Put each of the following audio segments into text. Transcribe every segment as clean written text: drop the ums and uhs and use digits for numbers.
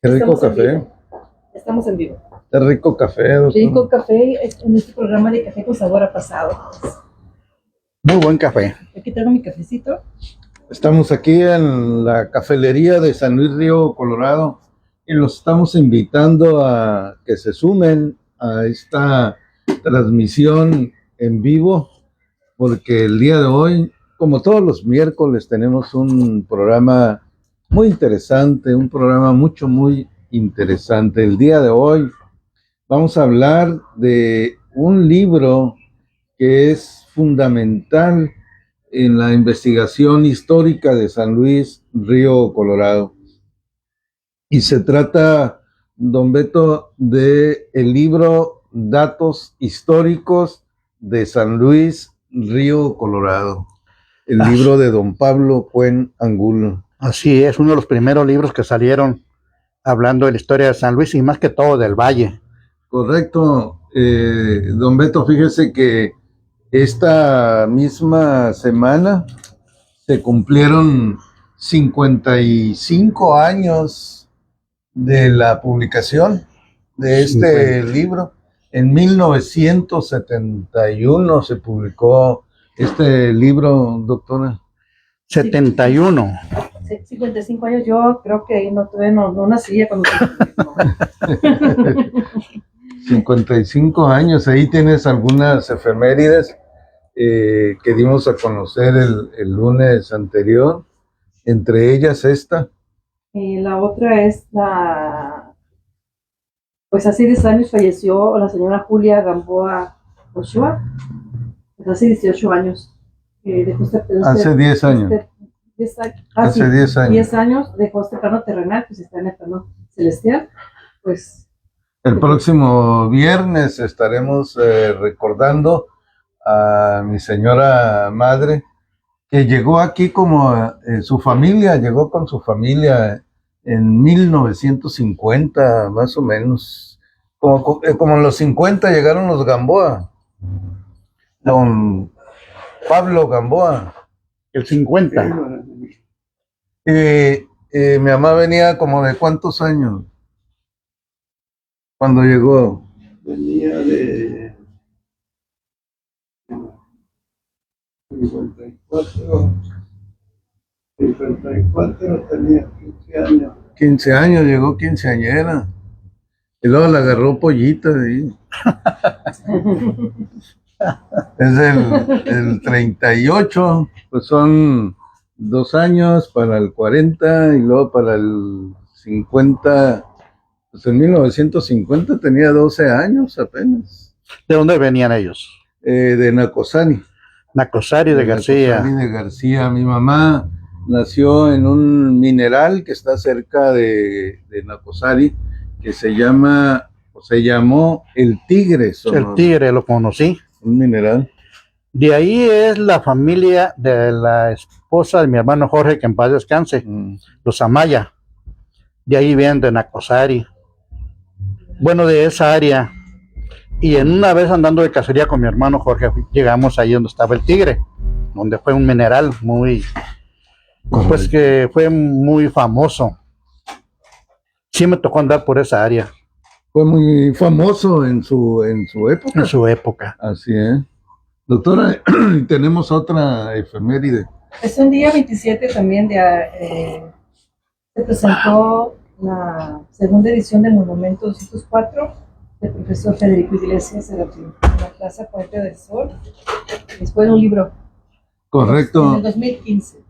Qué rico Estamos en café. vivo. Estamos en vivo. Qué rico café, doctor. Rico café en este programa de café con sabor a pasado. Muy buen café. Aquí traigo mi cafecito. Estamos aquí en la cafelería de San Luis Río Colorado y los estamos invitando a que se sumen a esta transmisión en vivo, porque el día de hoy, como todos los miércoles, tenemos un programa muy interesante, un programa muy interesante. El día de hoy vamos a hablar de un libro que es fundamental en la investigación histórica de San Luis Río Colorado. Y se trata, don Beto, de el libro Datos Históricos de San Luis Río Colorado, el libro de don Pablo Cuen Angulo. Así es, uno de los primeros libros que salieron hablando de la historia de San Luis y más que todo del Valle. Correcto, don Beto, fíjese que esta misma semana se cumplieron 55 años de la publicación de este libro. En 1971 se publicó este libro, doctora. 71. 55 años, yo creo que todavía no nacía cuando se publicó. 55 años, ahí tienes algunas efemérides que dimos a conocer el lunes anterior, entre ellas esta. La otra es pues hace 10 años falleció la señora Julia Gamboa Ochoa, pues hace 18 años. Hace 10 años. Hace 10 años. 10 años dejó este plano terrenal, pues está en el plano celestial, pues. El próximo viernes estaremos recordando a mi señora madre, que llegó aquí como su familia, llegó con su familia en 1950, más o menos. Como en los 50 llegaron los Gamboa. Don Pablo Gamboa. El 50. Mi mamá venía como de ¿cuántos años? Cuando llegó. Venía de 54, tenía 15 años. 15 años, llegó quinceañera. Y luego la agarró pollita de ahí. Es el 38, pues son 2 años para el 40 y luego para el 50. Pues en 1950 tenía 12 años apenas. ¿De dónde venían ellos? De Nacosari. Nacosari de García. Nacosari de García. Mi mamá nació en un mineral que está cerca de Nacosari, que se llamó El Tigre. El Tigre, lo conocí. Un mineral. De ahí es la familia de la esposa de mi hermano Jorge, que en paz descanse, los Amaya. De ahí vienen de Nacosari. Bueno, de esa área. Y en una vez andando de cacería con mi hermano Jorge, llegamos ahí donde estaba el Tigre, donde fue un mineral pues que fue muy famoso. Sí me tocó andar por esa área. Fue muy famoso en su época. En su época. Así es. Doctora, tenemos otra efeméride. Es un día 27 también se presentó la segunda edición del Monumento 204 del profesor Federico Iglesias en la Plaza Puente del Sol. Después de un libro. Correcto. En el 2015.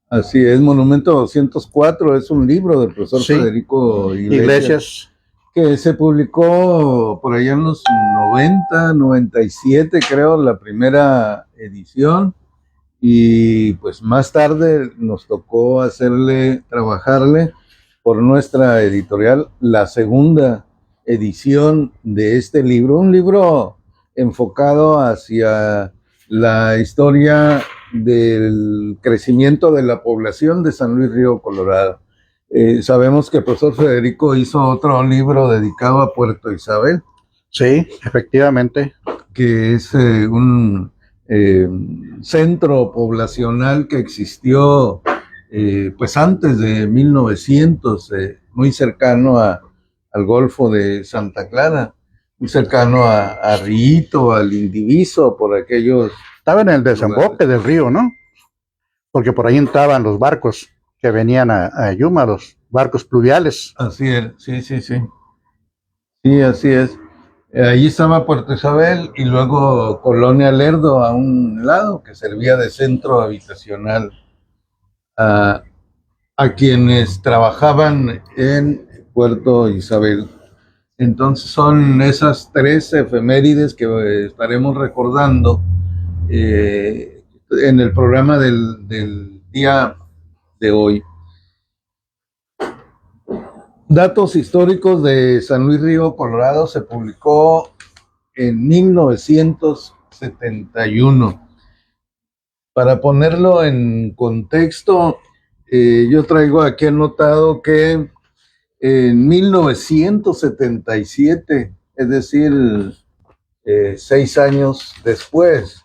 Así es, Monumento 204 es un libro del profesor Federico Iglesias, que se publicó por allá en los 90, 97, creo, la primera edición, y pues más tarde nos tocó trabajarle por nuestra editorial la segunda edición de este libro, un libro enfocado hacia la historia del crecimiento de la población de San Luis Río Colorado. Sabemos que el profesor Federico hizo otro libro dedicado a Puerto Isabel. Sí, efectivamente. Que es un centro poblacional que existió pues antes de 1900, muy cercano al Golfo de Santa Clara, muy cercano a Rito, al Indiviso, por aquellos. Estaba en el desemboque del río, ¿no? Porque por ahí entraban los barcos que venían a Yuma, los barcos pluviales. Así es, sí, sí, sí. Sí, así es. Allí estaba Puerto Isabel y luego Colonia Lerdo a un lado, que servía de centro habitacional a quienes trabajaban en Puerto Isabel. Entonces son esas tres efemérides que estaremos recordando en el programa del día de hoy. Datos históricos de San Luis Río Colorado se publicó en 1971. Para ponerlo en contexto, yo traigo aquí anotado que en 1977, es decir, 6 años después,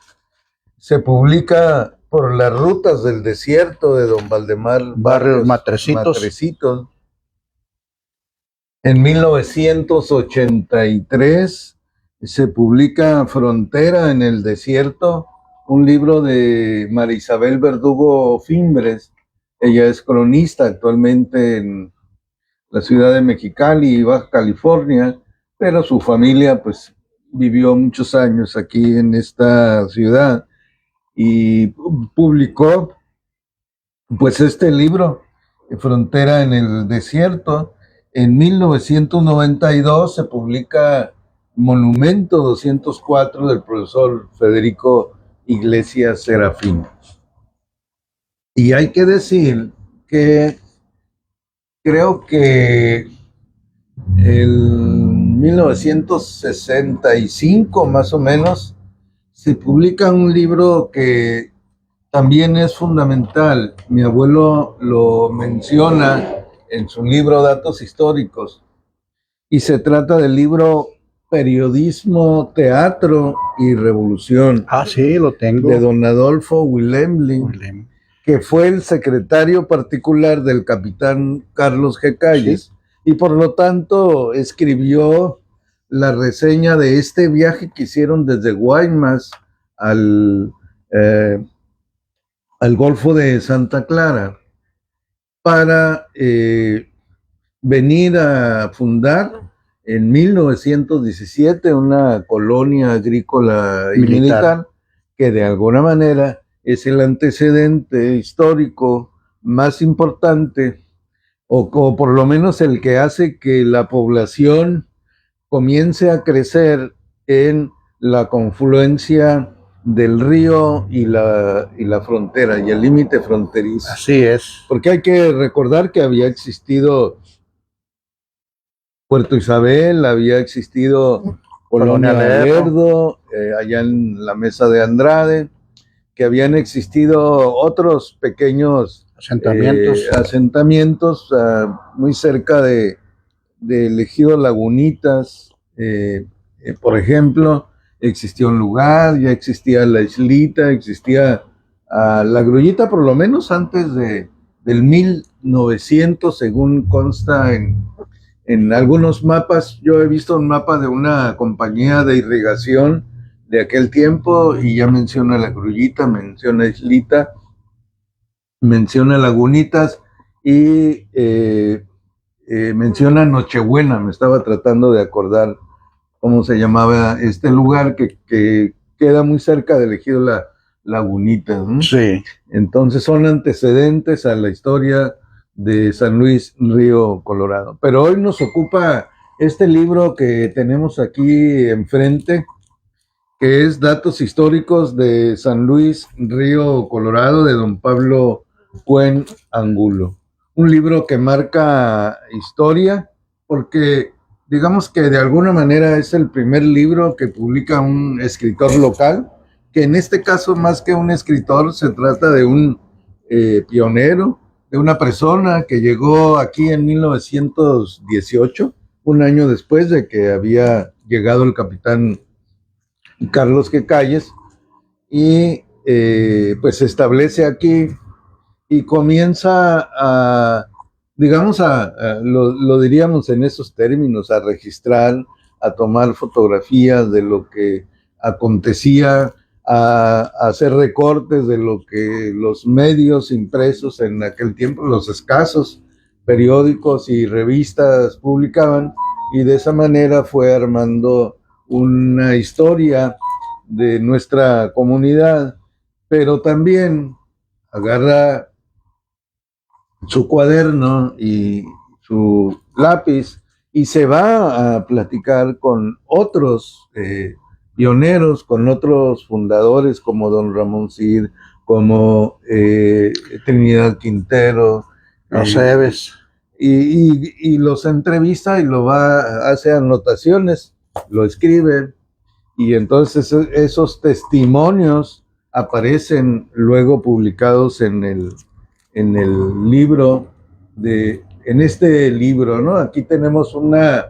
se publica Por las rutas del desierto de don Valdemar Barrios Matrecitos. En 1983 se publica Frontera en el desierto, un libro de María Isabel Verdugo Fimbres. Ella es cronista actualmente en la ciudad de Mexicali, Baja California, pero su familia pues vivió muchos años aquí en esta ciudad y publicó pues este libro, Frontera en el desierto. En 1992 se publica Monumento 204 del profesor Federico Iglesias Serafín. Y hay que decir que creo que en 1965 más o menos se publica un libro que también es fundamental. Mi abuelo lo menciona en su libro Datos Históricos, y se trata del libro Periodismo, Teatro y Revolución. Ah, sí, lo tengo. De don Adolfo Willemli, que fue el secretario particular del capitán Carlos G. Calles, sí, y por lo tanto escribió la reseña de este viaje que hicieron desde Guaymas al Golfo de Santa Clara, para venir a fundar en 1917 una colonia agrícola y militar, que de alguna manera es el antecedente histórico más importante, o por lo menos el que hace que la población comience a crecer en la confluencia del río y la frontera y el límite fronterizo. Así es. Porque hay que recordar que había existido Puerto Isabel, había existido Colonia Lerdo, allá en la Mesa de Andrade, que habían existido otros pequeños asentamientos muy cerca de Ejido Lagunitas, por ejemplo. Existía un lugar, ya existía la islita, existía la grullita, por lo menos antes del 1900, según consta en algunos mapas. Yo he visto un mapa de una compañía de irrigación de aquel tiempo y ya menciona la grullita, menciona islita, menciona lagunitas y menciona Nochebuena. Me estaba tratando de acordar cómo se llamaba este lugar que queda muy cerca del ejido Lagunitas, ¿no? Sí. Entonces son antecedentes a la historia de San Luis Río Colorado. Pero hoy nos ocupa este libro que tenemos aquí enfrente, que es Datos Históricos de San Luis Río Colorado, de don Pablo Cuen Angulo. Un libro que marca historia, porque digamos que de alguna manera es el primer libro que publica un escritor local, que en este caso, más que un escritor, se trata de un pionero, de una persona que llegó aquí en 1918, un año después de que había llegado el capitán Carlos G. Calles, y pues se establece aquí y comienza digamos, lo diríamos en esos términos, a registrar, a tomar fotografías de lo que acontecía, a hacer recortes de lo que los medios impresos en aquel tiempo, los escasos periódicos y revistas publicaban, y de esa manera fue armando una historia de nuestra comunidad, pero también agarra su cuaderno y su lápiz y se va a platicar con otros pioneros, con otros fundadores como don Ramón Cid, como Trinidad Quintero, Aceves. Y los entrevista y hace anotaciones, lo escribe, y entonces esos testimonios aparecen luego publicados en el libro, en este libro, ¿no? Aquí tenemos una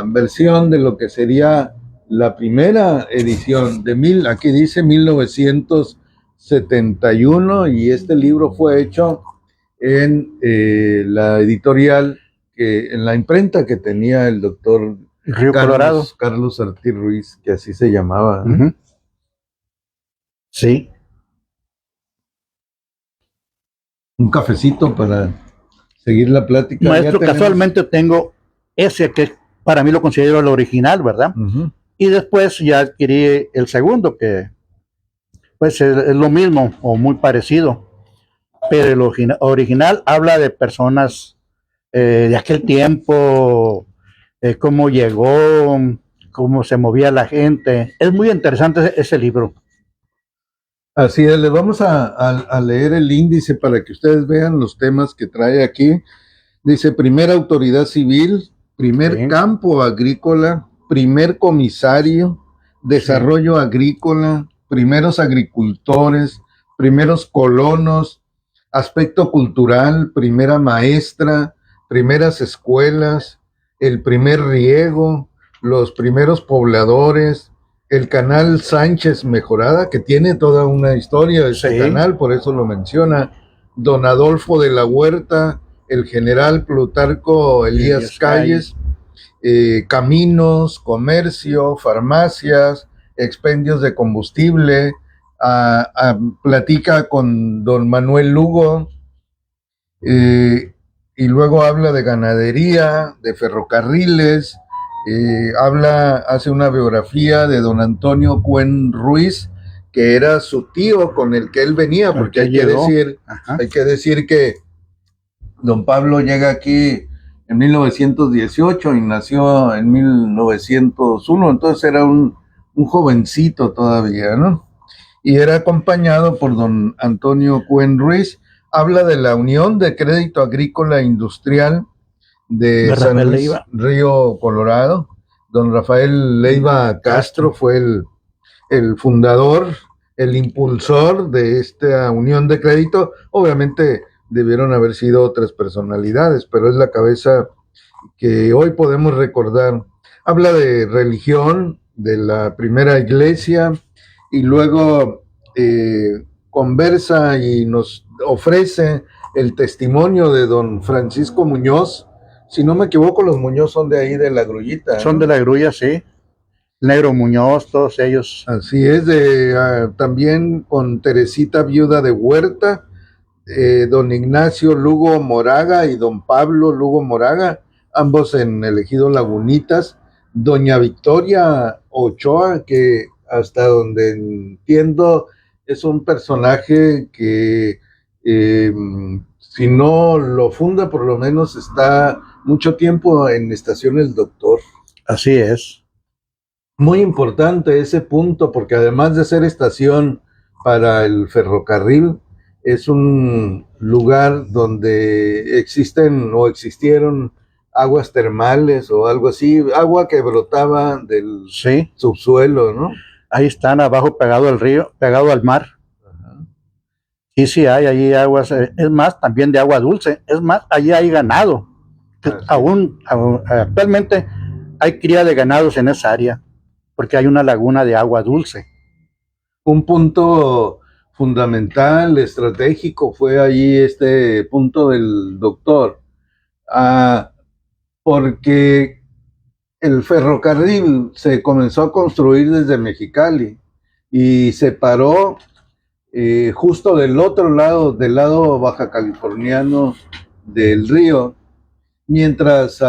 versión de lo que sería la primera edición, aquí dice 1971, y este libro fue hecho en la editorial, en la imprenta que tenía el doctor Río Colorado. Carlos Artiz Ruiz, que así se llamaba, ¿no? Uh-huh. Sí. Un cafecito para seguir la plática. Maestro, casualmente tengo ese que para mí lo considero el original, ¿verdad? Uh-huh. Y después ya adquirí el segundo, que pues es lo mismo o muy parecido, pero el original habla de personas de aquel tiempo, cómo llegó, cómo se movía la gente. Es muy interesante ese libro. Así es, les vamos a leer el índice para que ustedes vean los temas que trae aquí. Dice: primera autoridad civil, primer campo agrícola, primer comisario, desarrollo agrícola, primeros agricultores, primeros colonos, aspecto cultural, primera maestra, primeras escuelas, el primer riego, los primeros pobladores, el canal Sánchez Mejorada, que tiene toda una historia de ese canal, por eso lo menciona, don Adolfo de la Huerta, el general Plutarco Elías Calles, caminos, comercio, farmacias, expendios de combustible, platica con don Manuel Lugo, y luego habla de ganadería, de ferrocarriles, hace una biografía de don Antonio Cuen Ruiz, que era su tío con el que él venía, porque hay que decir que don Pablo llega aquí en 1918 y nació en 1901, entonces era un jovencito todavía, ¿no? Y era acompañado por don Antonio Cuen Ruiz. Habla de la Unión de Crédito Agrícola Industrial de San Luis Río Colorado. Don Rafael Leiva Castro fue el fundador, el impulsor de esta unión de crédito. Obviamente debieron haber sido otras personalidades, pero es la cabeza que hoy podemos recordar. Habla de religión, de la primera iglesia, y luego conversa y nos ofrece el testimonio de don Francisco Muñoz. Si no me equivoco, los Muñoz son de ahí, de la Grullita, ¿no? Son de la Grulla, sí. Negro Muñoz, todos ellos. Así es, también con Teresita, viuda de Huerta, don Ignacio Lugo Moraga y don Pablo Lugo Moraga, ambos en el ejido Lagunitas, doña Victoria Ochoa, que hasta donde entiendo es un personaje que si no lo funda, por lo menos está mucho tiempo en Estación El Doctor. Así es. Muy importante ese punto, porque además de ser estación para el ferrocarril, es un lugar donde existen o existieron aguas termales o algo así, agua que brotaba del subsuelo, ¿no? Ahí están abajo, pegado al río, pegado al mar. Ajá. Y sí hay allí aguas, es más, también de agua dulce, es más, allí hay ganado. Aún actualmente hay cría de ganados en esa área, porque hay una laguna de agua dulce. Un punto fundamental, estratégico, fue allí este punto del doctor, porque el ferrocarril se comenzó a construir desde Mexicali y se paró justo del otro lado, del lado baja californiano del río, mientras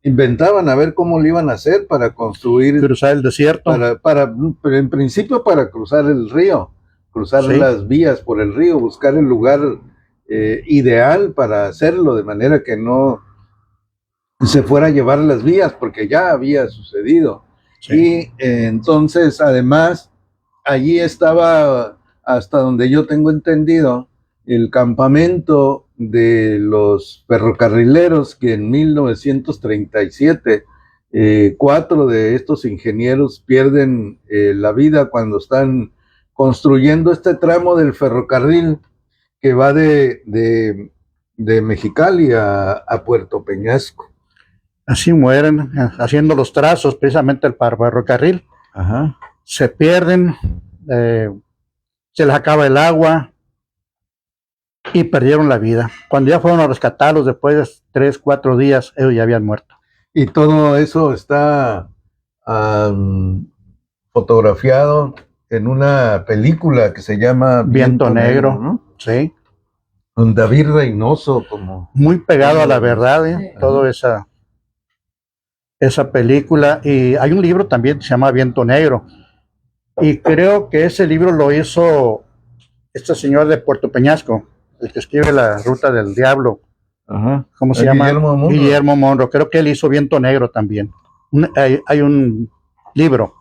inventaban a ver cómo lo iban a hacer para construir, cruzar el desierto. pero en principio para cruzar el río, cruzar Sí. las vías por el río, buscar el lugar ideal para hacerlo, de manera que no se fuera a llevar las vías, porque ya había sucedido. Sí. Y entonces, además, allí estaba, hasta donde yo tengo entendido, el campamento de los ferrocarrileros que en 1937 4 de estos ingenieros pierden la vida cuando están construyendo este tramo del ferrocarril que va de Mexicali a Puerto Peñasco. Así mueren, haciendo los trazos precisamente el ferrocarril. Ajá. Se pierden, se les acaba el agua y perdieron la vida. Cuando ya fueron a rescatarlos después de 3, 4 días, ellos ya habían muerto. Y todo eso está fotografiado en una película que se llama Viento Negro, ¿no? Sí. Con David Reynoso como... Muy pegado a la verdad, Sí. toda esa película. Y hay un libro también que se llama Viento Negro. Y creo que ese libro lo hizo este señor de Puerto Peñasco, el que escribe La Ruta del Diablo. Ajá. ¿Cómo se llama? Guillermo Monroe. Guillermo Monroe. Creo que él hizo Viento Negro también. Hay un libro.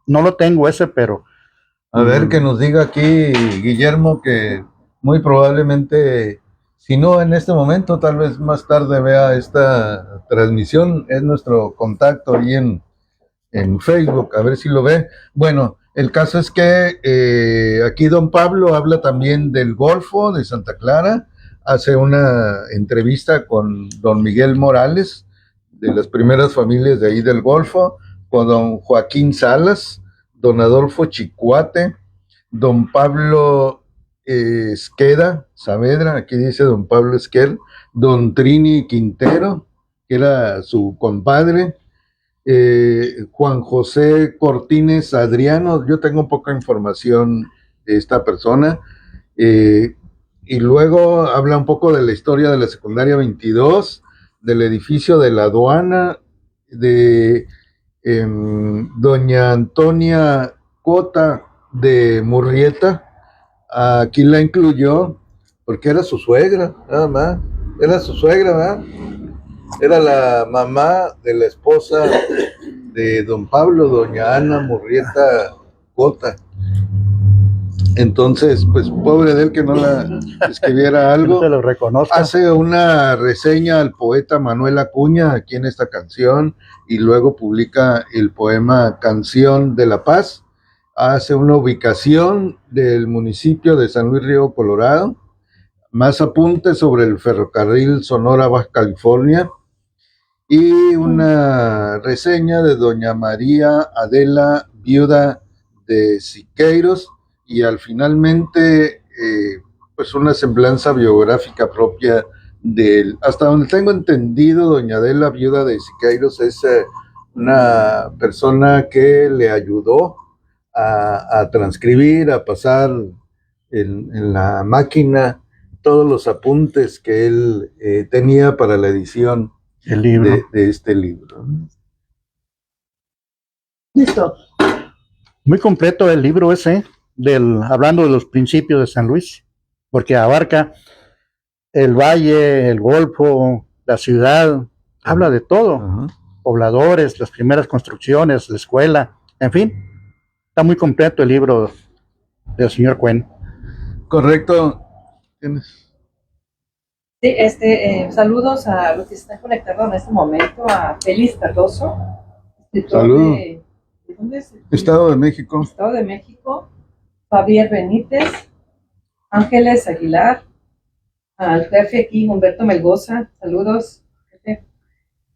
No lo tengo ese, pero... A ver, que nos diga aquí Guillermo que muy probablemente, si no en este momento, tal vez más tarde vea esta transmisión. Es nuestro contacto ahí en Facebook, a ver si lo ve. Bueno, el caso es que aquí don Pablo habla también del Golfo de Santa Clara, hace una entrevista con don Miguel Morales, de las primeras familias de ahí del Golfo, con don Joaquín Salas, don Adolfo Chicuate, don Pablo Esqueda Saavedra, aquí dice don Pablo Esqueda, don Trini Quintero, que era su compadre, Juan José Cortines Adriano, yo tengo poca información de esta persona, y luego habla un poco de la historia de la secundaria 22, del edificio de la aduana, de doña Antonia Cota de Murrieta. Aquí la incluyó porque era su suegra, nada más, era su suegra, ¿verdad? Era la mamá de la esposa de don Pablo, doña Ana Murrieta Cota. Entonces, pues pobre de él que no la escribiera algo. No se lo reconozco. Hace una reseña al poeta Manuel Acuña aquí en esta canción y luego publica el poema Canción de la Paz. Hace una ubicación del municipio de San Luis Río Colorado, más apuntes sobre el ferrocarril Sonora Baja California y una reseña de doña María Adela, viuda de Siqueiros, y al finalmente pues una semblanza biográfica propia de él. Hasta donde tengo entendido, doña Adela, viuda de Siqueiros, es una persona que le ayudó a transcribir, a pasar en la máquina todos los apuntes que él tenía para la edición El libro. de este libro. Listo. Muy completo el libro ese, hablando de los principios de San Luis, porque abarca el valle, el golfo, la ciudad, habla de todo. Ajá. Pobladores, las primeras construcciones, la escuela, en fin. Está muy completo el libro del señor Cuen. Correcto. ¿Tienes? Sí, saludos a los que se están conectando en este momento, a Félix Cardoso, escritor Saludos. ¿de dónde es? Estado de México. Estado de México, Javier Benítez, Ángeles Aguilar, al jefe aquí, Humberto Melgoza, saludos, jefe.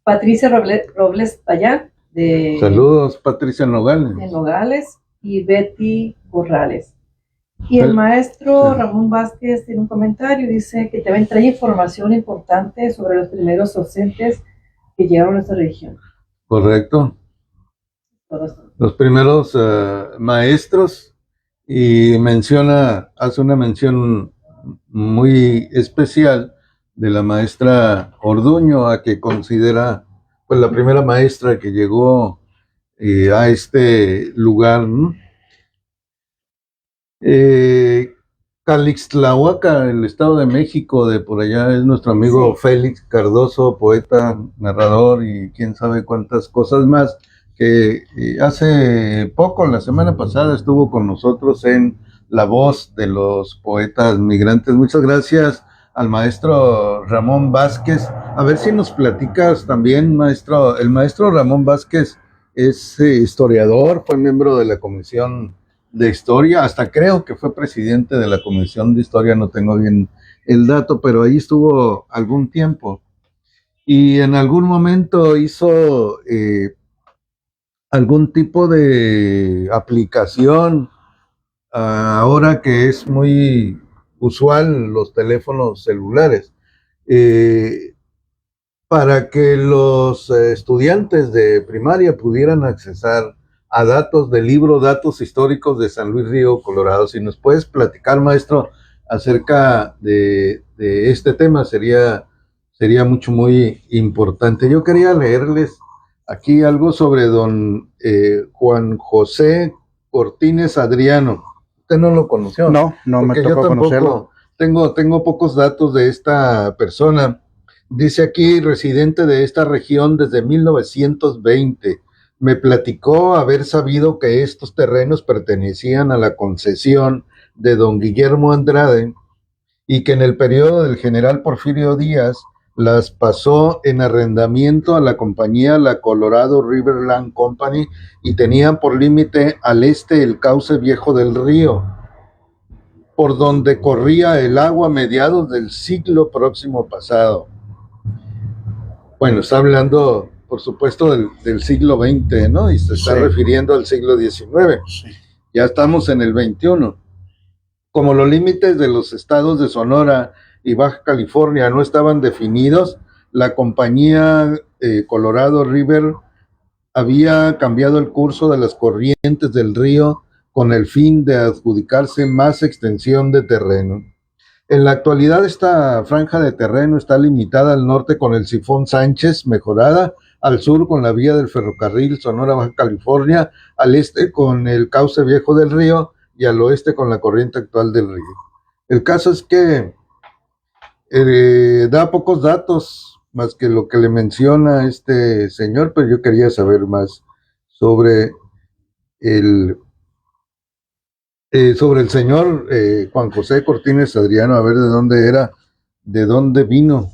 Patricia Robles Payán, de Saludos, Patricia Nogales. Nogales, y Betty Corrales. Y el maestro Ramón Vázquez tiene un comentario, dice que también trae información importante sobre los primeros docentes que llegaron a nuestra región. Correcto. Los primeros maestros, y hace una mención muy especial de la maestra Orduño, a que considera pues la primera maestra que llegó a este lugar, ¿no? Calixtlahuaca, el Estado de México, de por allá, es nuestro amigo Félix Cardoso, poeta, narrador y quién sabe cuántas cosas más, que hace poco, la semana pasada, estuvo con nosotros en La Voz de los Poetas Migrantes. Muchas gracias al maestro Ramón Vázquez. A ver si nos platicas también, maestro. El maestro Ramón Vázquez es historiador, fue miembro de la Comisión de Historia, hasta creo que fue presidente de la Comisión de Historia, no tengo bien el dato, pero ahí estuvo algún tiempo. Y en algún momento hizo algún tipo de aplicación, ahora que es muy usual los teléfonos celulares, para que los estudiantes de primaria pudieran accesar a datos del libro Datos Históricos de San Luis Río Colorado. Si nos puedes platicar, maestro, acerca de este tema, sería muy importante. Yo quería leerles aquí algo sobre don Juan José Cortines Adriano. ¿Usted no lo conoció? No, no me tocó conocerlo. Tengo pocos datos de esta persona. Dice aquí, residente de esta región desde 1920. Me platicó haber sabido que estos terrenos pertenecían a la concesión de don Guillermo Andrade y que en el periodo del general Porfirio Díaz las pasó en arrendamiento a la compañía La Colorado River Land Company y tenían por límite al este el cauce viejo del río, por donde corría el agua a mediados del siglo próximo pasado. Bueno, está hablando, por supuesto, del siglo XX, ¿no? Y se está refiriendo al siglo XIX. Sí. Ya estamos en el XXI. Como los límites de los estados de Sonora y Baja California no estaban definidos, la compañía Colorado River había cambiado el curso de las corrientes del río con el fin de adjudicarse más extensión de terreno. En la actualidad esta franja de terreno está limitada al norte con el Sifón Sánchez, mejorada, al sur con la vía del ferrocarril Sonora-Baja California, al este con el cauce viejo del río y al oeste con la corriente actual del río. El caso es que da pocos datos más que lo que le menciona este señor, pero yo quería saber más sobre el señor Juan José Cortines Adriano, a ver de dónde era, de dónde vino.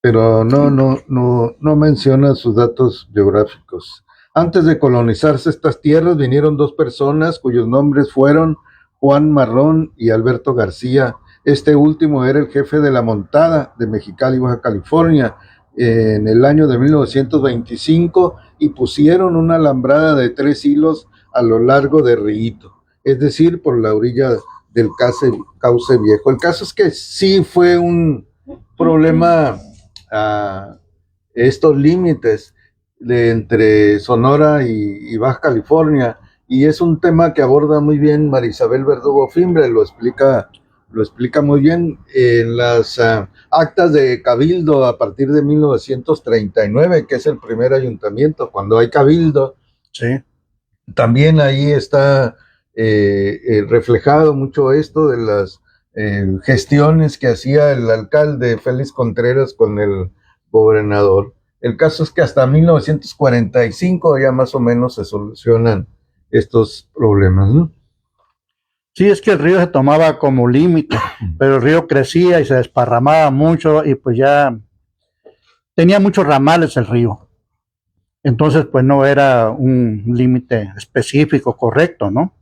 Pero no menciona sus datos biográficos. Antes de colonizarse estas tierras vinieron dos personas cuyos nombres fueron Juan Marrón y Alberto García. Este último era el jefe de la montada de Mexicali, Baja California, en el año de 1925, y pusieron una alambrada de 3 hilos a lo largo de Río, es decir, por la orilla del cauce viejo. El caso es que sí fue un problema estos límites de entre Sonora y Baja California, y es un tema que aborda muy bien Marisabel Verdugo Fimbre, lo explica muy bien en las actas de Cabildo a partir de 1939, que es el primer ayuntamiento, cuando hay Cabildo. Sí. También ahí está reflejado mucho esto de las gestiones que hacía el alcalde Félix Contreras con el gobernador. El caso es que hasta 1945 ya más o menos se solucionan estos problemas, ¿no? Sí, es que el río se tomaba como límite, pero el río crecía y se desparramaba mucho y pues ya tenía muchos ramales el río. Entonces pues no era un límite específico, correcto, ¿no?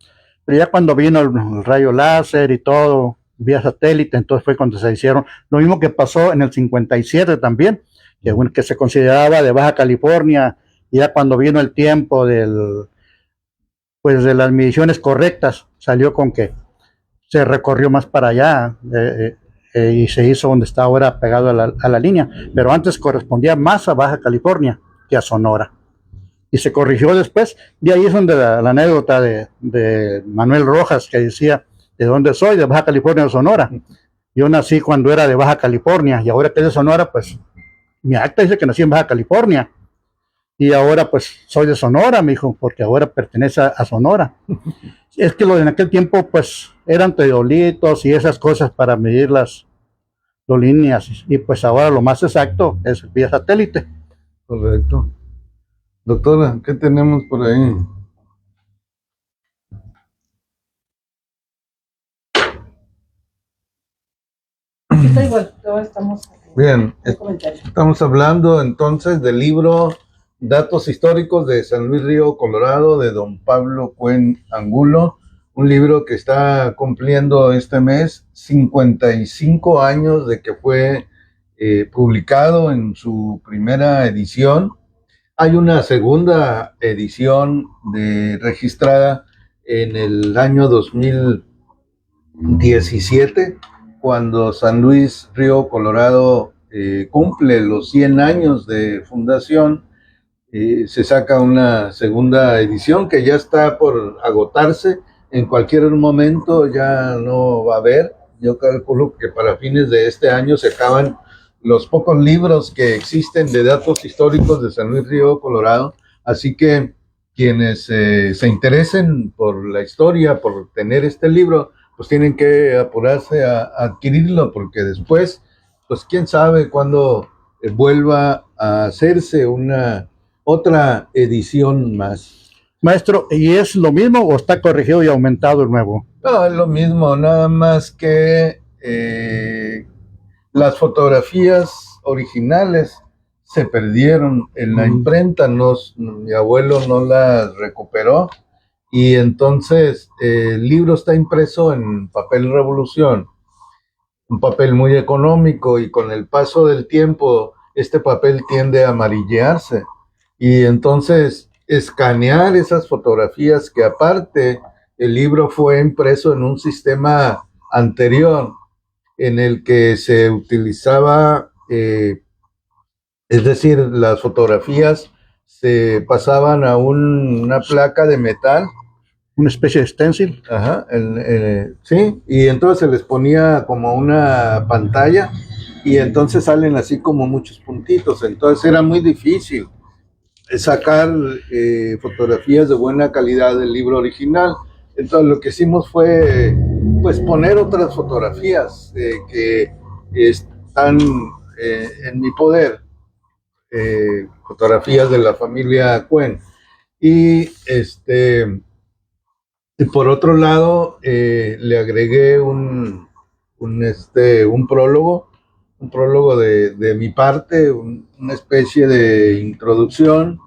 Pero ya cuando vino el rayo láser y todo, vía satélite, entonces fue cuando se hicieron. Lo mismo que pasó en el 57 también, que se consideraba de Baja California, y ya cuando vino el tiempo del pues de las mediciones correctas salió con que se recorrió más para allá y se hizo donde está ahora pegado a la línea, pero antes correspondía más a Baja California que a Sonora. Y se corrigió después. De ahí es donde la anécdota de Manuel Rojas, que decía, ¿de dónde soy? De Baja California o Sonora. Yo nací cuando era de Baja California, y ahora que es de Sonora, pues mi acta dice que nací en Baja California. Y ahora pues soy de Sonora, me dijo, porque ahora pertenece a Sonora. Es que en aquel tiempo pues eran teodolitos y esas cosas para medir las líneas. Y pues ahora lo más exacto es vía satélite. Correcto. Doctora, ¿qué tenemos por ahí? Está igual, todos estamos Bien, en comentario. estamos hablando entonces del libro Datos Históricos de San Luis Río Colorado de don Pablo Cuen Angulo, un libro que está cumpliendo este mes 55 años de que fue publicado en su primera edición. Hay una segunda edición registrada en el año 2017, cuando San Luis Río Colorado cumple los 100 años de fundación. Se saca una segunda edición que ya está por agotarse. En cualquier momento ya no va a haber. Yo calculo que para fines de este año se acaban los pocos libros que existen de datos históricos de San Luis Río Colorado. Así que quienes se interesen por la historia, por tener este libro, pues tienen que apurarse a adquirirlo, porque después, pues quién sabe cuándo vuelva a hacerse una otra edición más. Maestro, ¿y es lo mismo o está corregido y aumentado el nuevo? No, es lo mismo, nada más que las fotografías originales se perdieron en la imprenta, mi abuelo no las recuperó, y entonces el libro está impreso en papel Revolución, un papel muy económico, y con el paso del tiempo este papel tiende a amarillearse, y entonces escanear esas fotografías, que aparte el libro fue impreso en un sistema anterior en el que se utilizaba, es decir, las fotografías se pasaban a una placa de metal. Una especie de stencil. Ajá, sí, y entonces se les ponía como una pantalla, y entonces salen así como muchos puntitos. Entonces era muy difícil sacar fotografías de buena calidad del libro original. Entonces lo que hicimos fue pues poner otras fotografías que están en mi poder, fotografías de la familia Cuen, y por otro lado le agregué un prólogo, de mi parte, una especie de introducción,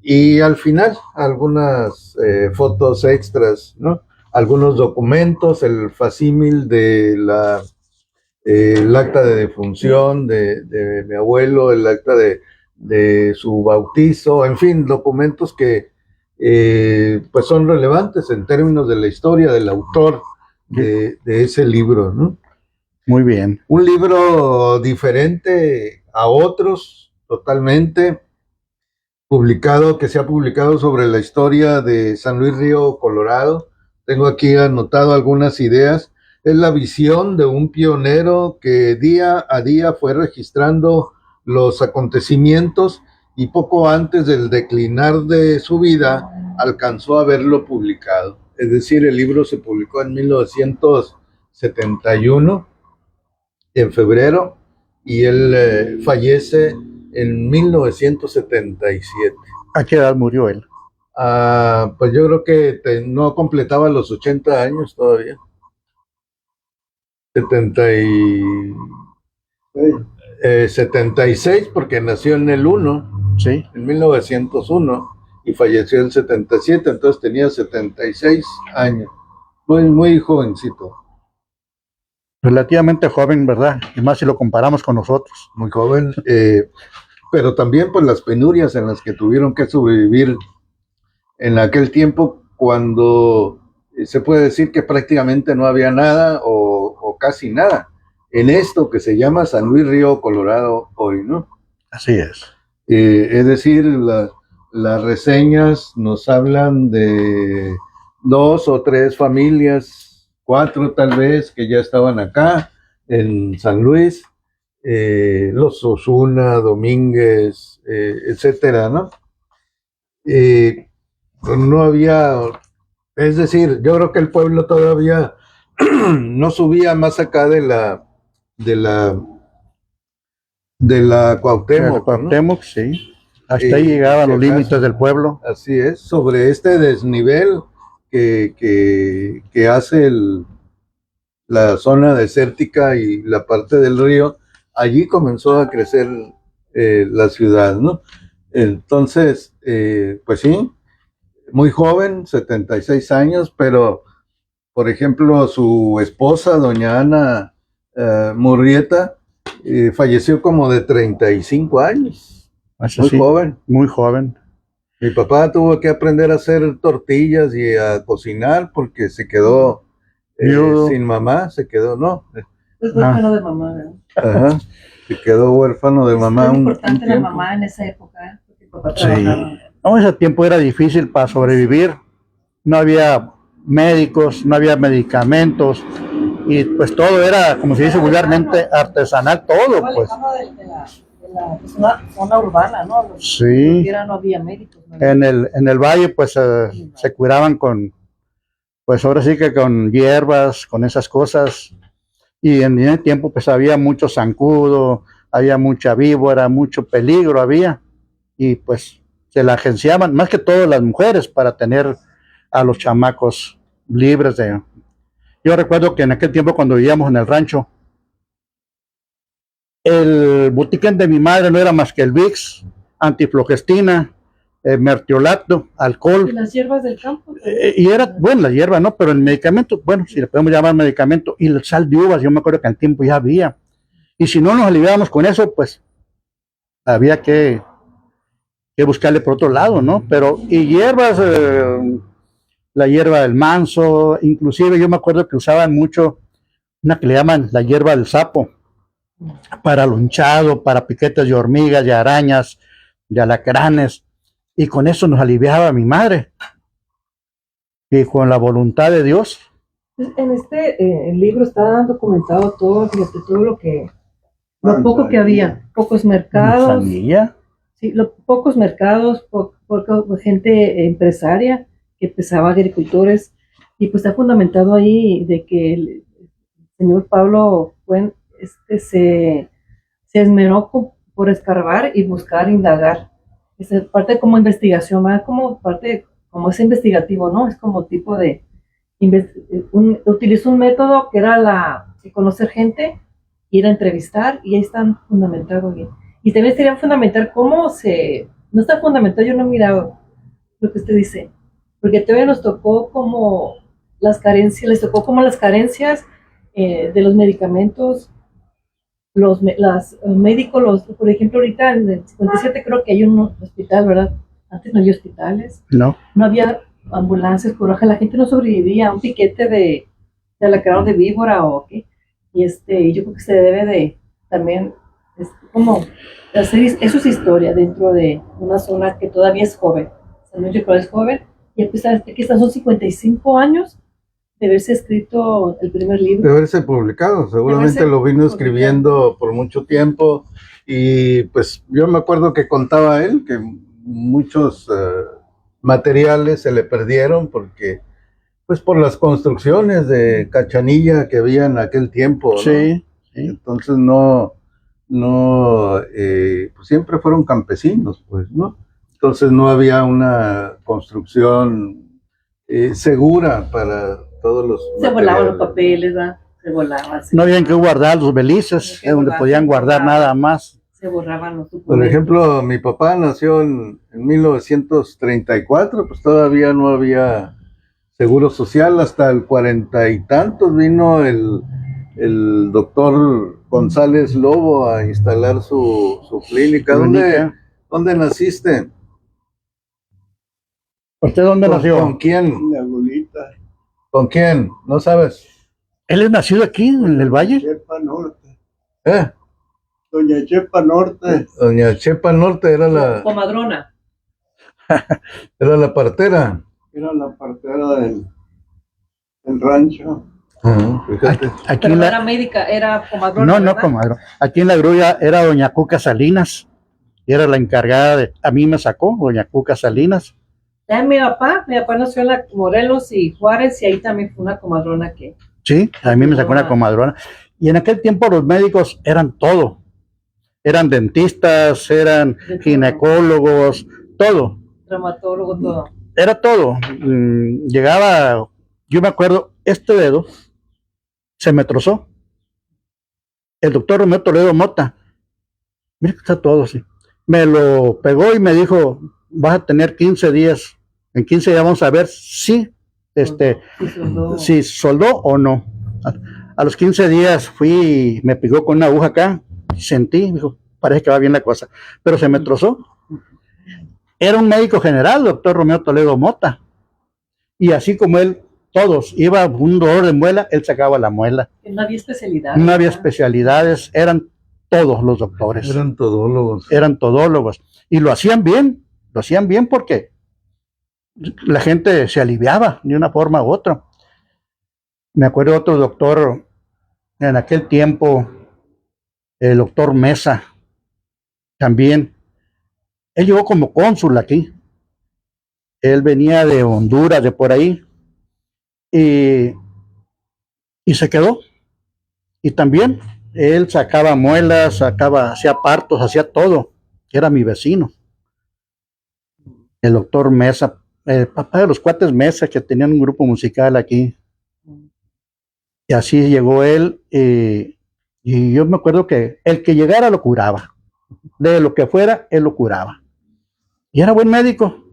y al final algunas fotos extras, ¿no? Algunos documentos, el facímil de el acta de defunción de mi abuelo, el acta de su bautizo, en fin, documentos que pues son relevantes en términos de la historia del autor de ese libro, ¿no? Muy bien. Un libro diferente a otros, totalmente, que se ha publicado sobre la historia de San Luis Río Colorado. Tengo aquí anotado algunas ideas. Es la visión de un pionero que día a día fue registrando los acontecimientos, y poco antes del declinar de su vida alcanzó a verlo publicado. Es decir, el libro se publicó en 1971, en febrero, y él fallece en 1977. ¿A qué edad murió él? Pues yo creo que no completaba los 80 años todavía. 76, porque nació en el 1, sí, en 1901, y falleció en el 77, entonces tenía 76 años. Muy jovencito. Relativamente joven, ¿verdad? Y más si lo comparamos con nosotros. Muy joven, pero también pues las penurias en las que tuvieron que sobrevivir en aquel tiempo cuando se puede decir que prácticamente no había nada o casi nada en esto que se llama San Luis Río Colorado hoy, ¿no? Así es. Es decir, las reseñas nos hablan de 2 o 3 familias, 4 tal vez, que ya estaban acá en San Luis, los Osuna, Domínguez, etcétera, ¿no? No había, es decir, yo creo que el pueblo todavía no subía más acá de la, de la Cuauhtémoc, ¿no? Cuauhtémoc, sí. Hasta ahí llegaban los límites del pueblo. Así es, sobre este desnivel que hace la zona desértica y la parte del río, allí comenzó a crecer la ciudad, ¿no? Entonces, pues sí, muy joven, 76 años, pero, por ejemplo, su esposa, doña Ana Murrieta, falleció como de 35 años. Eso Muy sí, joven. muy joven. Mi papá tuvo que aprender a hacer tortillas y a cocinar porque se quedó sin mamá, se quedó, no. Es huérfano de mamá, ¿verdad? Ajá, se quedó huérfano de mamá. Es muy importante la mamá en esa época, porque el papá trabajaba. Sí. No, ese tiempo era difícil para sobrevivir. No había médicos, no había medicamentos. Y pues todo era, como se dice vulgarmente, artesanal, todo, pues. La zona urbana, ¿no? Sí. No había médicos. ¿No? En el valle, pues se curaban con, pues ahora sí que con hierbas, con esas cosas. Y en ese tiempo, pues había mucho zancudo, había mucha víbora, mucho peligro había. Y pues se la agenciaban, más que todo las mujeres, para tener a los chamacos libres de. Yo recuerdo que en aquel tiempo, cuando vivíamos en el rancho, el botiquín de mi madre no era más que el Vicks, antiflogestina, mertiolato, alcohol. Y las hierbas del campo. Y era, bueno, la hierba, ¿no? Pero el medicamento, bueno, si le podemos llamar medicamento, y el sal de uvas, yo me acuerdo que al tiempo ya había. Y si no nos aliviábamos con eso, pues había que buscarle por otro lado, ¿no? Pero, y hierbas, la hierba del manso, inclusive yo me acuerdo que usaban mucho una que le llaman la hierba del sapo, para lo hinchado, para piquetes de hormigas, de arañas, de alacranes, y con eso nos aliviaba mi madre, y con la voluntad de Dios. En este libro está documentado todo, fíjate, todo lo poco que había, pocos mercados, sí, pocos mercados, poca gente empresaria que empezaba, agricultores, y pues está fundamentado ahí de que el señor Pablo se esmeró por escarbar y buscar, indagar. Es parte como investigación, más como parte, como es investigativo, ¿no? Es como tipo de, utilizó un método que era conocer gente, ir a entrevistar, y ahí están fundamentados bien. Y también sería fundamental no está fundamentado, yo no he mirado lo que usted dice, porque todavía nos tocó como las carencias, de los medicamentos, los médicos, por ejemplo, ahorita en el 57 creo que hay un hospital, ¿verdad? Antes no había hospitales, no había ambulancias, por la gente no sobrevivía a un piquete de alacrán, de víbora o qué, y yo creo que se debe de también como hacer eso, es historia dentro de una zona que todavía es joven. San Luis es joven, y a pesar de que son 55 años de haberse escrito el primer libro. De haberse publicado, seguramente lo vino escribiendo por mucho tiempo, y pues yo me acuerdo que contaba él que muchos materiales se le perdieron porque, pues por las construcciones de cachanilla que había en aquel tiempo, ¿no? Sí. Entonces pues siempre fueron campesinos, pues, ¿no? Entonces no había una construcción segura para todos los se volaban los papeles, ¿verdad? Se volaban. No habían que guardar los belices, donde podían guardar nada más. Se borraban los documentos. Por ejemplo, mi papá nació en 1934, pues todavía no había seguro social, hasta el 40 y tantos vino el doctor González Lobo a instalar su clínica. ¿Dónde naciste? ¿Usted dónde ¿Con nació? quién? La abuelita, ¿Con quién? ¿No sabes? Él es nacido aquí, en el Valle. Chepa Norte. ¿Eh? Doña Chepa Norte. Doña Chepa Norte era Comadrona. la partera. Era la partera del rancho. Fíjate. Aquí Pero en no la, era médica, era comadrona. no, ¿verdad? comadre. Aquí en la grulla era doña Cuca Salinas. Y era la encargada de, a mí me sacó doña Cuca Salinas. Mi papá nació en la Morelos y Juárez y ahí también fue una comadrona que. Sí, a mí me sacó una comadrona. Y en aquel tiempo los médicos eran todo. Eran dentistas, eran De todo. ginecólogos, todo. Traumatólogo, todo. Era todo. Llegaba, yo me acuerdo, este dedo se me trozó. El doctor Romeo Toledo Mota, mira que está todo así. Me lo pegó y me dijo, vas a tener 15 días. En 15 días vamos a ver si, si soldó o no. A los 15 días fui, me pegó con una aguja acá, sentí, me dijo, parece que va bien la cosa, pero se me trozó. Era un médico general, doctor Romeo Toledo Mota, y así como él, todos, iba un dolor de muela, él sacaba la muela. No había especialidad. No había especialidades, eran todos los doctores. Eran todólogos. Eran todólogos, y lo hacían bien porque la gente se aliviaba de una forma u otra. Me acuerdo de otro doctor en aquel tiempo, el doctor Mesa, también. Él llegó como cónsul aquí. Él venía de Honduras, de por ahí, y se quedó. Y también él sacaba muelas, hacía partos, hacía todo. Era mi vecino. El doctor Mesa, el papá de los cuates Mesa, que tenían un grupo musical aquí. Y así llegó él, y yo me acuerdo que el que llegara lo curaba. De lo que fuera, él lo curaba. Y era buen médico.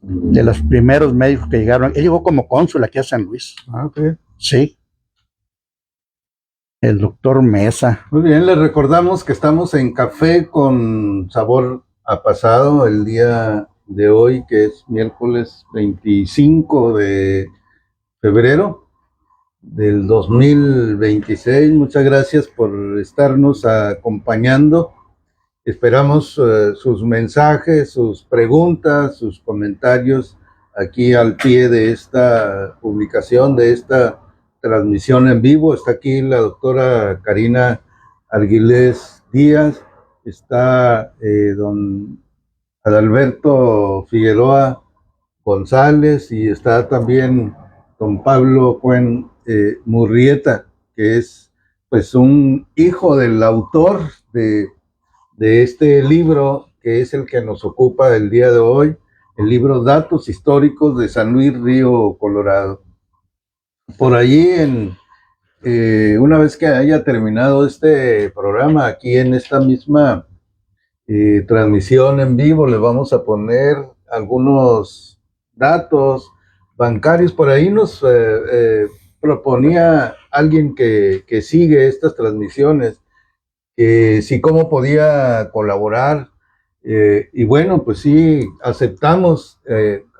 De los primeros médicos que llegaron. Él llegó como cónsul aquí a San Luis. Okay. Sí. El doctor Mesa. Muy bien, les recordamos que estamos en Café con Sabor a Pasado el día de hoy, que es miércoles 25 de febrero del 2026. Muchas gracias por estarnos acompañando. Esperamos sus mensajes, sus preguntas, sus comentarios aquí al pie de esta publicación, de esta transmisión en vivo. Está aquí la doctora Karina Arguilés Díaz, está don Adalberto Figueroa González y está también don Pablo Cuen Murrieta, que es pues un hijo del autor de este libro, que es el que nos ocupa el día de hoy, el libro Datos Históricos de San Luis Río Colorado. Por allí, una vez que haya terminado este programa, aquí en esta misma transmisión en vivo, le vamos a poner algunos datos bancarios. Por ahí nos proponía alguien que sigue estas transmisiones, que sí, cómo podía colaborar, y bueno, pues sí, aceptamos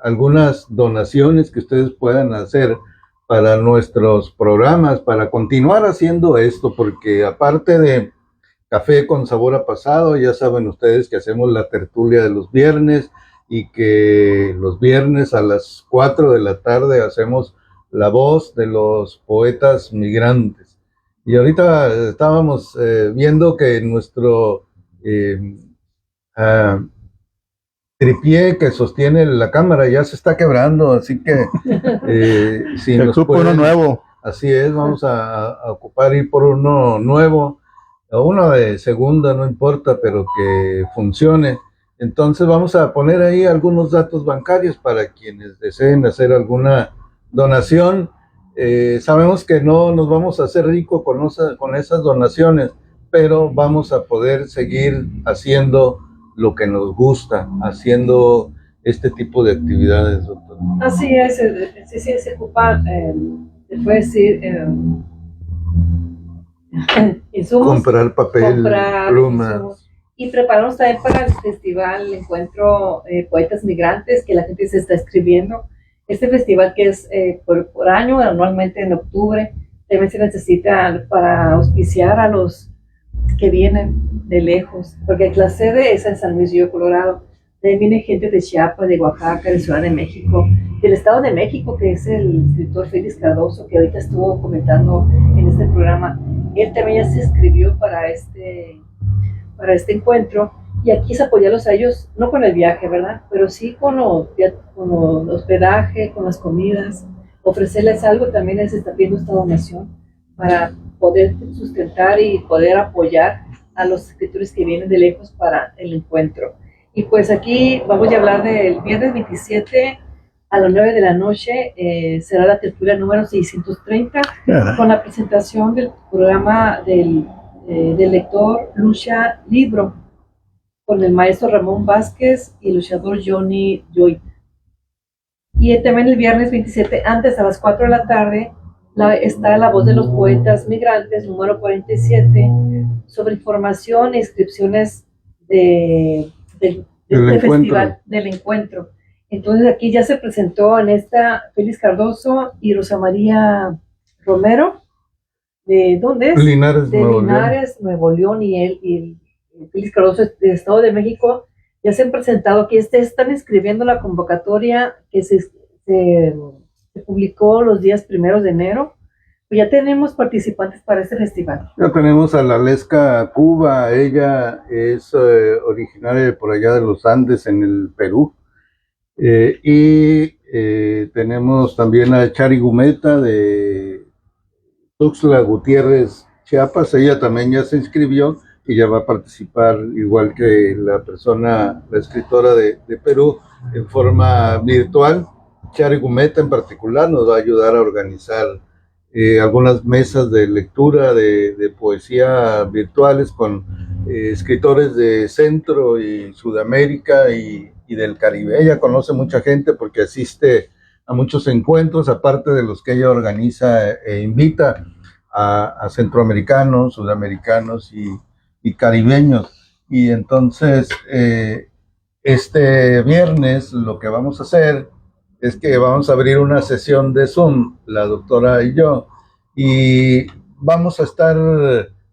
algunas donaciones que ustedes puedan hacer para nuestros programas, para continuar haciendo esto, porque aparte de Café con Sabor a Pasado, ya saben ustedes que hacemos la tertulia de los viernes y que los viernes a las 4 de la tarde hacemos La Voz de los Poetas Migrantes. Y ahorita estábamos viendo que nuestro tripié que sostiene la cámara ya se está quebrando, así que si nos pueden, uno nuevo. Así es, vamos a ocupar ir por uno nuevo, o uno de segunda, no importa, pero que funcione. Entonces vamos a poner ahí algunos datos bancarios para quienes deseen hacer alguna donación. Sabemos que no nos vamos a hacer ricos con esas donaciones, pero vamos a poder seguir haciendo lo que nos gusta, haciendo este tipo de actividades, doctor. Así es, se ocupa, se puede decir, insumos. Comprar papel, plumas. Y preparamos también para el festival, el encuentro Poetas Migrantes, que la gente se está escribiendo. Este festival que es por año, anualmente en octubre, también se necesita para auspiciar a los que vienen de lejos, porque la sede es en San Luis Río Colorado. De ahí viene gente de Chiapas, de Oaxaca, de Ciudad de México, del Estado de México, que es el escritor Félix Cardoso, que ahorita estuvo comentando en este programa. Él también ya se escribió para este encuentro, y aquí es apoyarlos a ellos, no con el viaje, ¿verdad? Pero sí con el hospedaje, con las comidas, ofrecerles algo. También les está pidiendo esta donación para poder sustentar y poder apoyar a los escritores que vienen de lejos para el encuentro. Y pues aquí vamos a hablar del viernes 27 a las 9 de la noche, será la tertulia número 630, con la presentación del programa del lector Lucha Libro, con el maestro Ramón Vázquez y el luchador Johnny Joy. Y también el viernes 27, antes a las 4 de la tarde, está La Voz de los Poetas Migrantes, número 47, sobre información e inscripciones del festival, del encuentro. Entonces aquí ya se presentó en esta Félix Cardoso y Rosa María Romero. ¿De dónde es? Linares, Nuevo León, y el Félix Cardoso de Estado de México. Ya se han presentado aquí, están escribiendo la convocatoria que se publicó los días 1 de enero. Pues ya tenemos participantes para este festival. Ya tenemos a la Lesca Cuba, ella es originaria de por allá de los Andes, en el Perú. Tenemos también a Chari Gumeta de Tuxtla Gutiérrez, Chiapas. Ella también ya se inscribió y ya va a participar, igual que la escritora de Perú, en forma virtual. Chari Gumeta en particular nos va a ayudar a organizar algunas mesas de lectura de poesía virtuales con escritores de Centro y Sudamérica y del Caribe. Ella conoce mucha gente porque asiste a muchos encuentros, aparte de los que ella organiza e invita a centroamericanos, sudamericanos y caribeños. Y entonces este viernes lo que vamos a hacer es que vamos a abrir una sesión de Zoom, la doctora y yo, y vamos a estar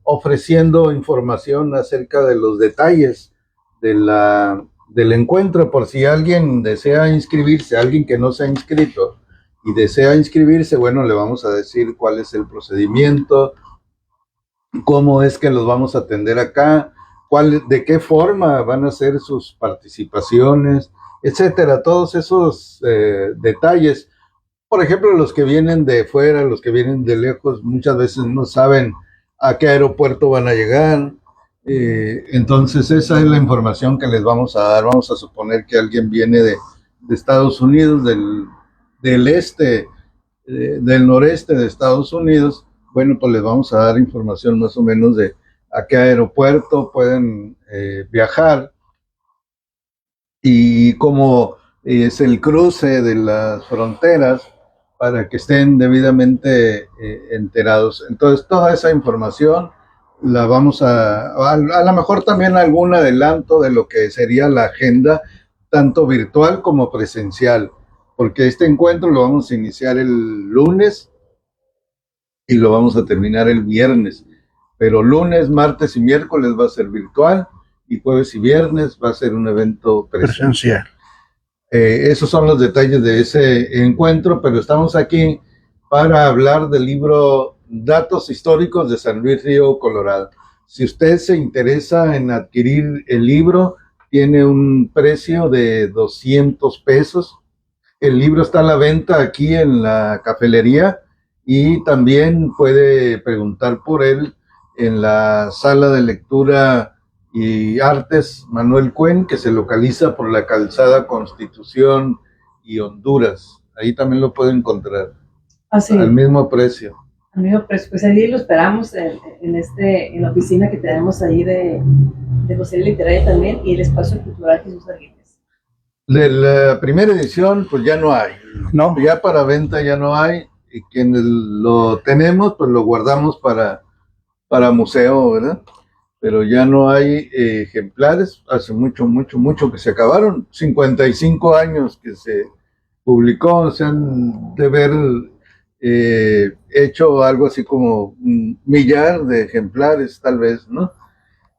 ofreciendo información acerca de los detalles del encuentro, por si alguien desea inscribirse, alguien que no se ha inscrito y desea inscribirse. Bueno, le vamos a decir cuál es el procedimiento, cómo es que los vamos a atender acá, de qué forma van a ser sus participaciones, etcétera. Todos esos detalles. Por ejemplo, los que vienen de fuera, los que vienen de lejos, muchas veces no saben a qué aeropuerto van a llegar. Entonces esa es la información que les vamos a dar. Vamos a suponer que alguien viene de Estados Unidos, del este, del noreste de Estados Unidos. Bueno, pues les vamos a dar información más o menos de a qué aeropuerto pueden viajar y cómo es el cruce de las fronteras, para que estén debidamente enterados. Entonces, toda esa información la vamos a lo mejor también algún adelanto de lo que sería la agenda, tanto virtual como presencial, porque este encuentro lo vamos a iniciar el lunes y lo vamos a terminar el viernes, pero lunes, martes y miércoles va a ser virtual, y jueves y viernes va a ser un evento presencial. Esos son los detalles de ese encuentro, pero estamos aquí para hablar del libro Datos Históricos de San Luis Río Colorado. Si usted se interesa en adquirir el libro, tiene un precio de 200 pesos. El libro está a la venta aquí en la cafelería, y también puede preguntar por él en la sala de lectura y artes Manuel Cuen, que se localiza por la calzada Constitución y Honduras. Ahí también lo puede encontrar. Al mismo precio. Al mismo precio. Pues ahí lo esperamos en la oficina que tenemos ahí de José Literaria también, y el Espacio Cultural Jesús Arguelles. De la primera edición, pues ya no hay. No. Ya para venta ya no hay, y quienes lo tenemos, pues lo guardamos para museo, ¿verdad? pero ya no hay ejemplares. Hace mucho que se acabaron. 55 años que se publicó, se han de haber hecho algo así como 1,000,000 de ejemplares, tal vez, ¿no?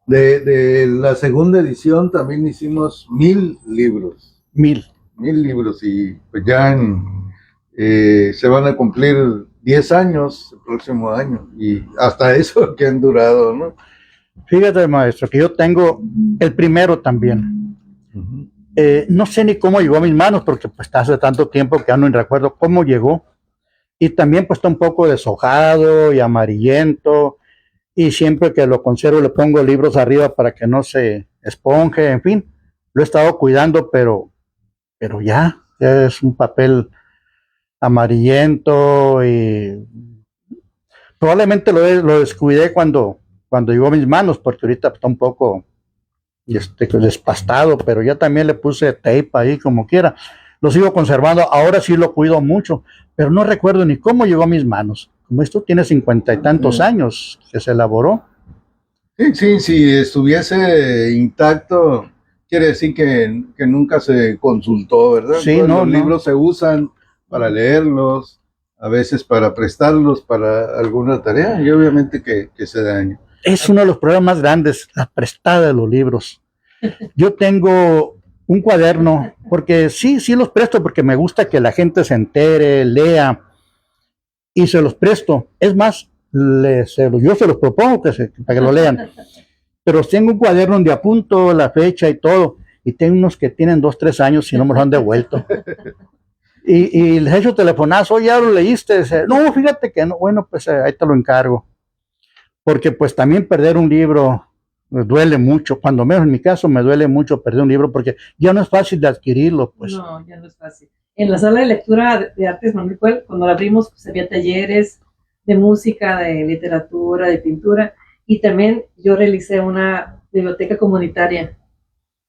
De la segunda edición también hicimos 1,000 libros. 1000. 1,000 libros y pues ya se van a cumplir 10 años el próximo año y hasta eso que han durado, ¿no? Fíjate, maestro, que yo tengo el primero también. Uh-huh. No sé ni cómo llegó a mis manos, porque pues hace tanto tiempo que ya no recuerdo cómo llegó. Y también pues está un poco deshojado y amarillento. Y siempre que lo conservo le pongo libros arriba para que no se esponje, en fin. Lo he estado cuidando, pero ya es un papel amarillento y probablemente lo descuidé cuando llegó a mis manos, porque ahorita está un poco despastado, pero ya también le puse tape ahí como quiera. Lo sigo conservando, ahora sí lo cuido mucho, pero no recuerdo ni cómo llegó a mis manos. Como esto tiene 50 y tantos años que se elaboró. Sí, si estuviese intacto, quiere decir que nunca se consultó, ¿verdad? Sí, Pues no, los libros se usan para leerlos, a veces para prestarlos para alguna tarea y obviamente que se daña. Es uno de los problemas más grandes, la prestada de los libros. Yo tengo un cuaderno, porque sí los presto, porque me gusta que la gente se entere, lea, y se los presto. Es más, yo se los propongo para que lo lean. Pero tengo un cuaderno donde apunto la fecha y todo, y tengo unos que tienen 2, 3 años y no me los han devuelto. Y les he hecho telefonazo, oye, ¿ya lo leíste? No, fíjate que no. Bueno, pues ahí te lo encargo. Porque pues también perder un libro duele mucho, cuando menos en mi caso me duele mucho perder un libro, porque ya no es fácil de adquirirlo, pues. No, ya no es fácil. En la sala de lectura de Artes Manuel, cuando la abrimos, pues había talleres de música, de literatura, de pintura, y también yo realicé una biblioteca comunitaria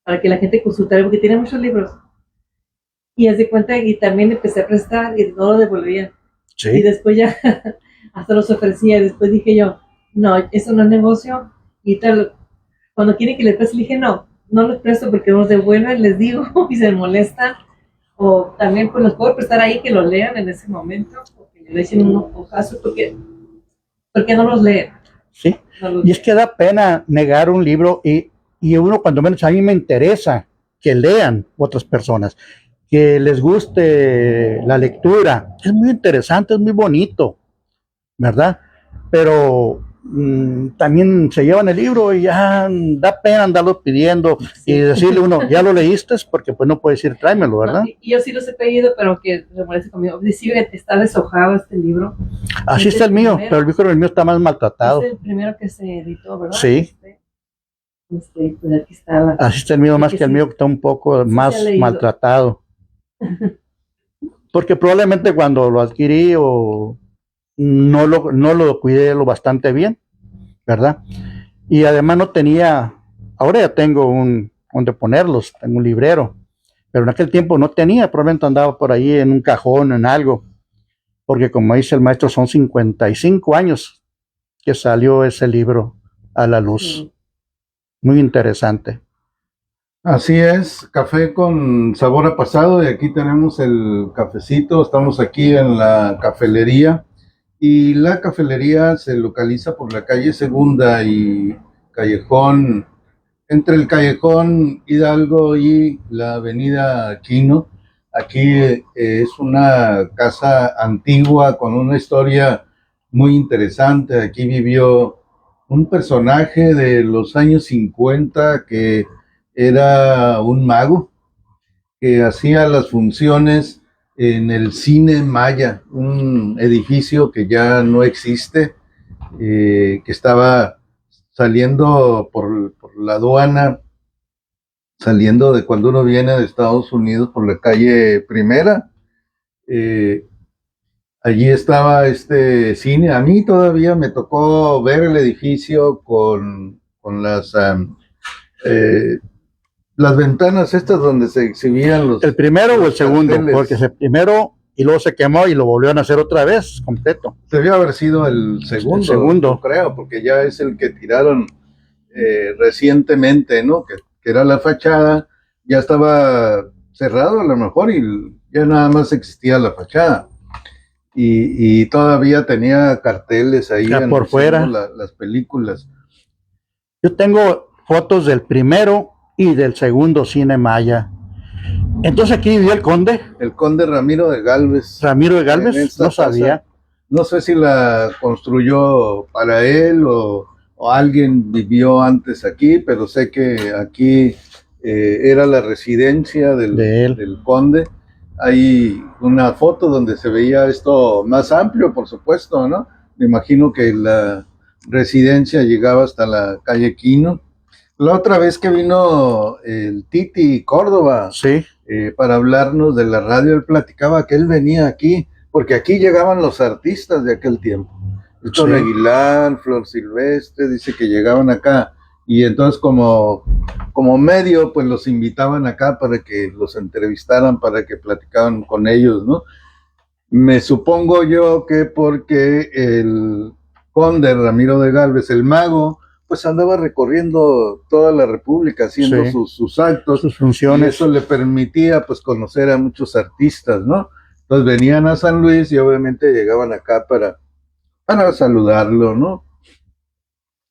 para que la gente consultara, porque tiene muchos libros. Y haz de cuenta, y también empecé a prestar y no lo devolvía. Sí. Y después ya hasta los ofrecía. Después dije yo, no, eso no es negocio. Y tal, cuando quieren que les preste, dije, no los presto porque los devuelven, les digo, y se molestan. O también pues los puedo prestar ahí que los lean en ese momento, porque le echen un ojazo, porque no los leen. Sí, No y es que da pena negar un libro y uno cuando menos a mí me interesa que lean otras personas, que les guste la lectura. Es muy interesante, es muy bonito, ¿verdad? Pero también se llevan el libro y ya da pena andarlo pidiendo y decirle uno, ¿ya lo leíste? Porque pues no puede decir tráemelo, ¿verdad? No, y yo sí los he pedido, pero que se moleste conmigo. Sí, está deshojado este libro. Así está el mío, pero yo creo que el mío está más maltratado. Es el primero que se editó, ¿verdad? Sí. Pues aquí está. Así está el mío, más que el mío, que está un poco más maltratado. Porque probablemente cuando lo adquirí o no lo cuidé lo bastante bien, ¿verdad? Y además no tenía, ahora ya tengo donde ponerlos, tengo un librero, pero en aquel tiempo no tenía, probablemente andaba por ahí en un cajón, en algo, porque como dice el maestro, son 55 años que salió ese libro a la luz. Sí. Muy interesante. Así es, café con sabor a pasado, y aquí tenemos el cafecito. Estamos aquí en la cafelería, y la cafelería se localiza por la calle Segunda y Callejón, entre el Callejón Hidalgo y la avenida Quino. Aquí es una casa antigua con una historia muy interesante. Aquí vivió un personaje de los años 50 que era un mago que hacía las funciones en el Cine Maya, un edificio que ya no existe, que estaba saliendo por la aduana, saliendo de cuando uno viene de Estados Unidos por la calle Primera. Allí estaba este cine. A mí todavía me tocó ver el edificio con las ventanas estas donde se exhibían los... ¿El primero o el segundo? Porque es el primero y luego se quemó y lo volvieron a hacer otra vez, completo. Debió haber sido el segundo, creo, porque ya es el que tiraron recientemente, ¿no? Que era la fachada, ya estaba cerrado a lo mejor y ya nada más existía la fachada. Y todavía tenía carteles ahí Ya por anunciando fuera. las películas. Yo tengo fotos del primero y del segundo cine maya. Entonces aquí vivió el conde El conde Ramiro de Gálvez. Ramiro de En Gálvez, esta no sabía. casa. No sé si la construyó para él o alguien vivió antes aquí, pero sé que aquí era la residencia De él. del conde. Hay una foto donde se veía esto más amplio, por supuesto, ¿no? Me imagino que la residencia llegaba hasta la calle Quino. La otra vez que vino el Titi Córdoba Sí, para hablarnos de la radio, él platicaba que él venía aquí, porque aquí llegaban los artistas de aquel tiempo. Héctor Sí. Aguilar, Flor Silvestre, dice que llegaban acá, y entonces como medio, pues los invitaban acá para que los entrevistaran, para que platicaban con ellos, ¿no? Me supongo yo que porque el conde Ramiro de Gálvez, el mago, pues andaba recorriendo toda la República haciendo Sí. sus actos, sus y funciones. eso le permitía pues conocer a muchos artistas, ¿no? Entonces venían a San Luis y obviamente llegaban acá para saludarlo, ¿no?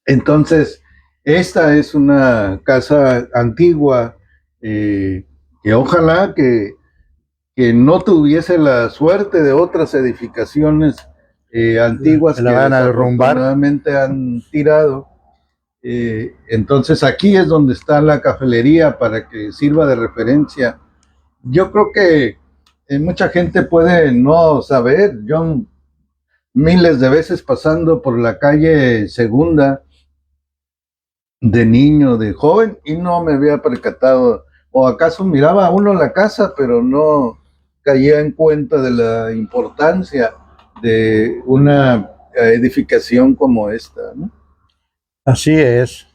Entonces, esta es una casa antigua que ojalá que no tuviese la suerte de otras edificaciones antiguas Que que la van a derrumbar. desafortunadamente han tirado. Entonces aquí es donde está la cafelería para que sirva de referencia. Yo creo que mucha gente puede no saber. Yo miles de veces pasando por la calle Segunda de niño, de joven, y no me había percatado, o acaso miraba a uno la casa, pero no caía en cuenta de la importancia de una edificación como esta, ¿no? Así es.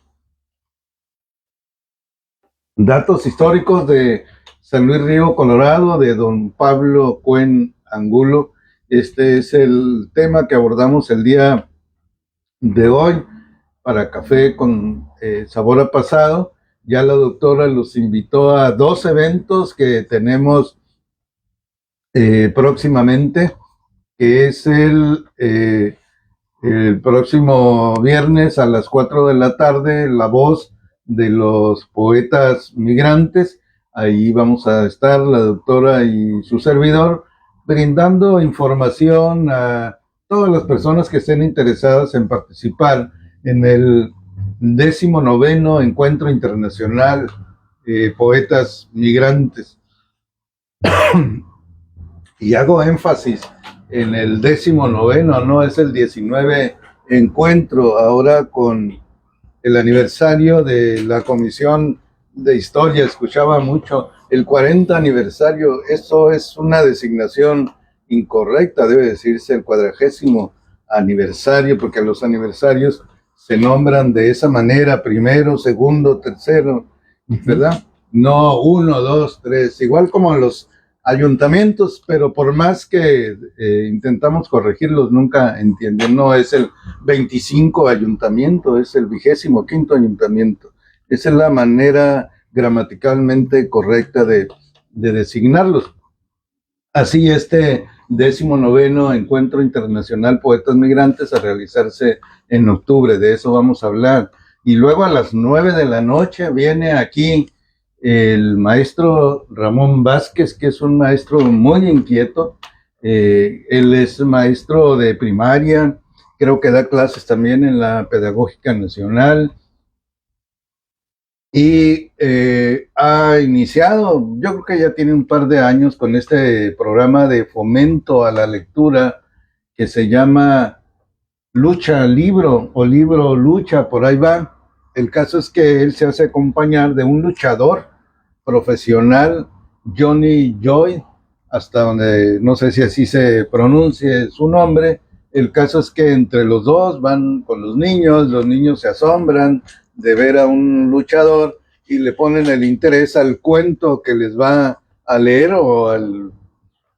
Datos históricos de San Luis Río Colorado, de don Pablo Cuen Angulo. Este es el tema que abordamos el día de hoy para Café con Sabor a Pasado. Ya la doctora los invitó a 2 eventos que tenemos próximamente, que es el próximo viernes a las 4 de la tarde, La Voz de los Poetas Migrantes. Ahí vamos a estar la doctora y su servidor brindando información a todas las personas que estén interesadas en participar en el 19º Encuentro Internacional Poetas Migrantes. Y hago énfasis en el 19º, no es el 19 encuentro, ahora con el aniversario de la Comisión de Historia, escuchaba mucho el 40 aniversario, eso es una designación incorrecta, debe decirse el 40º aniversario, porque los aniversarios se nombran de esa manera, primero, segundo, tercero, ¿verdad? No 1, 2, 3, igual como los ayuntamientos, pero por más que intentamos corregirlos, nunca entienden. No es el 25 ayuntamiento, es el 25º ayuntamiento. Esa es la manera gramaticalmente correcta de designarlos. Así este 19º Encuentro Internacional Poetas Migrantes a realizarse en octubre, de eso vamos a hablar. Y luego a las 9 de la noche viene aquí el maestro Ramón Vázquez, que es un maestro muy inquieto. Él es maestro de primaria, creo que da clases también en la Pedagógica Nacional. Y ha iniciado, yo creo que ya tiene un par de años con este programa de fomento a la lectura que se llama Lucha Libro o Libro Lucha, por ahí va. El caso es que él se hace acompañar de un luchador profesional, Johnny Joy, hasta donde no sé si así se pronuncie su nombre. El caso es que entre los dos van con los niños se asombran de ver a un luchador y le ponen el interés al cuento que les va a leer o al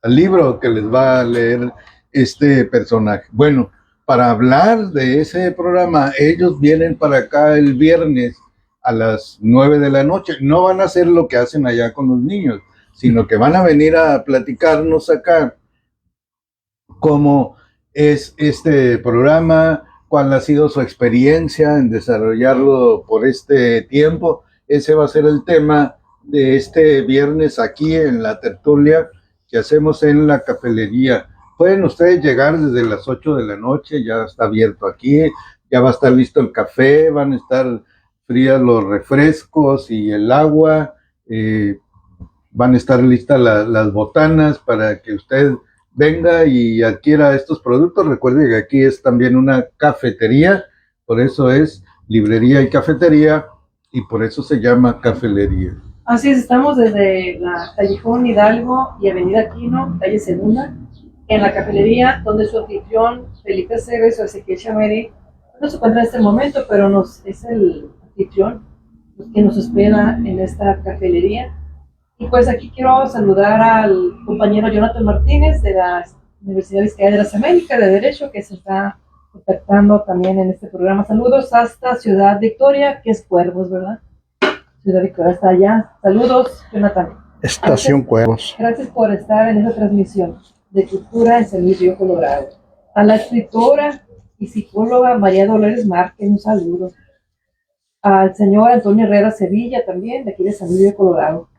libro que les va a leer este personaje. Bueno, para hablar de ese programa. Ellos vienen para acá el viernes a las 9 de la noche. No van a hacer lo que hacen allá con los niños, sino que van a venir a platicarnos acá cómo es este programa, cuál ha sido su experiencia en desarrollarlo por este tiempo. Ese va a ser el tema de este viernes aquí en la tertulia que hacemos en la cafelería. Pueden ustedes llegar desde las 8 de la noche, ya está abierto aquí, ya va a estar listo el café, van a estar frías los refrescos y el agua, van a estar listas las botanas para que usted venga y adquiera estos productos. Recuerde que aquí es también una cafetería, por eso es librería y cafetería, y por eso se llama cafelería. Así es, estamos desde la Callejón Hidalgo y Avenida Quino, calle Segunda, en la cafelería, donde su anfitrión, Felipe Cebes o Ezequiel Chameri, no se encuentra en este momento, pero es el anfitrión que nos espera en esta cafelería. Y pues aquí quiero saludar al compañero Jonathan Martínez de la Universidad Vizcaya de las Américas de Derecho, que se está contactando también en este programa. Saludos hasta Ciudad Victoria, que es Cuervos, ¿verdad? Ciudad Victoria está allá. Saludos, Jonathan. Estación Cuervos. Gracias por estar en esta transmisión de cultura en San Luis Río Colorado. A la escritora y psicóloga María Dolores Márquez, un saludo. Al señor Antonio Herrera Sevilla, también de aquí de San Luis Río Colorado.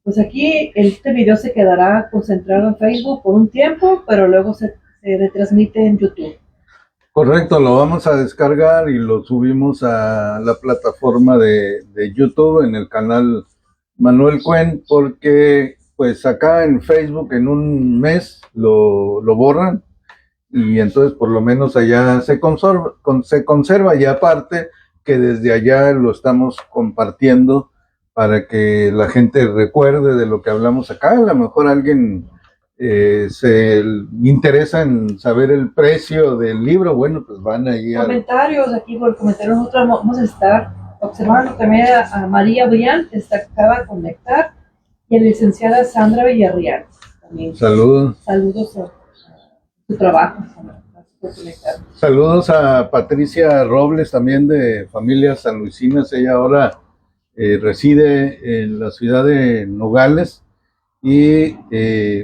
Pues aquí este video se quedará concentrado en Facebook por un tiempo, pero luego se retransmite en YouTube. Correcto, lo vamos a descargar y lo subimos a la plataforma de YouTube en el canal Manuel Cuen, porque pues acá en Facebook en un mes lo borran y entonces por lo menos allá se conserva, y aparte que desde allá lo estamos compartiendo para que la gente recuerde de lo que hablamos acá. A lo mejor alguien se interesa en saber el precio del libro, bueno, pues van ahí comentarios aquí por comentarios. Nosotros vamos a estar observando también a María Brián, que acaba de conectar, y a la licenciada Sandra Villarreal también. Saludos a su trabajo. Saludos a Patricia Robles, también de Familias Sanluisinas. Ella ahora reside en la ciudad de Nogales y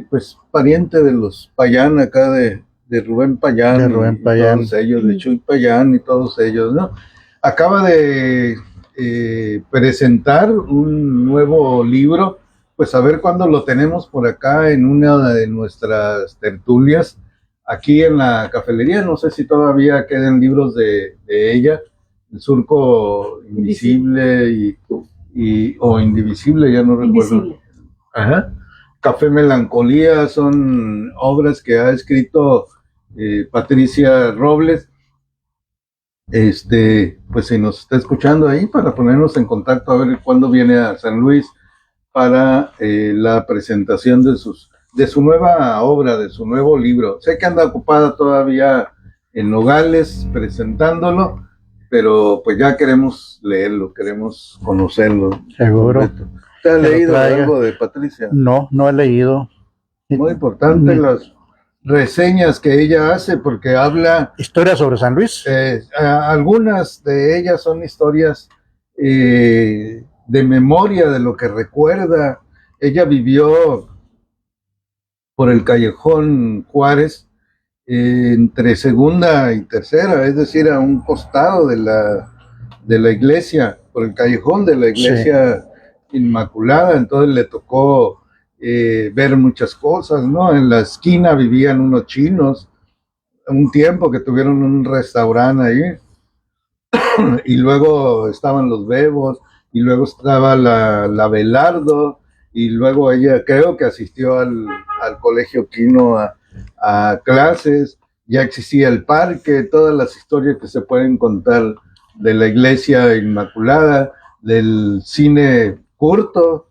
pues pariente de los Payán acá de Rubén Payán, de Rubén Payán, todos ellos, de Chuy Payán y todos ellos, ¿no? Acaba de presentar un nuevo libro, pues a ver cuándo lo tenemos por acá en una de nuestras tertulias aquí en la cafelería. No sé si todavía quedan libros de ella, El Surco Invisible o Indivisible, ya no recuerdo. Invisible. Ajá. Café Melancolía, son obras que ha escrito Patricia Robles. Pues si nos está escuchando ahí, para ponernos en contacto a ver cuándo viene a San Luis para la presentación de su nueva obra, de su nuevo libro. Sé que anda ocupada todavía en Nogales presentándolo, pero pues ya queremos leerlo, queremos conocerlo. Seguro. ¿Te has leído algo de Patricia? No, no he leído. Muy importante las reseñas que ella hace, porque habla... ¿Historias sobre San Luis? Algunas de ellas son historias de memoria, de lo que recuerda. Ella vivió por el Callejón Juárez entre segunda y tercera, es decir, a un costado de la iglesia, por el callejón de la iglesia Inmaculada. Entonces le tocó ver muchas cosas, ¿no? En la esquina vivían unos chinos, un tiempo que tuvieron un restaurante ahí, y luego estaban los Bebos, y luego estaba la Belardo, y luego ella creo que asistió al colegio Quino a clases. Ya existía el parque, todas las historias que se pueden contar de la iglesia Inmaculada, del cine Curto.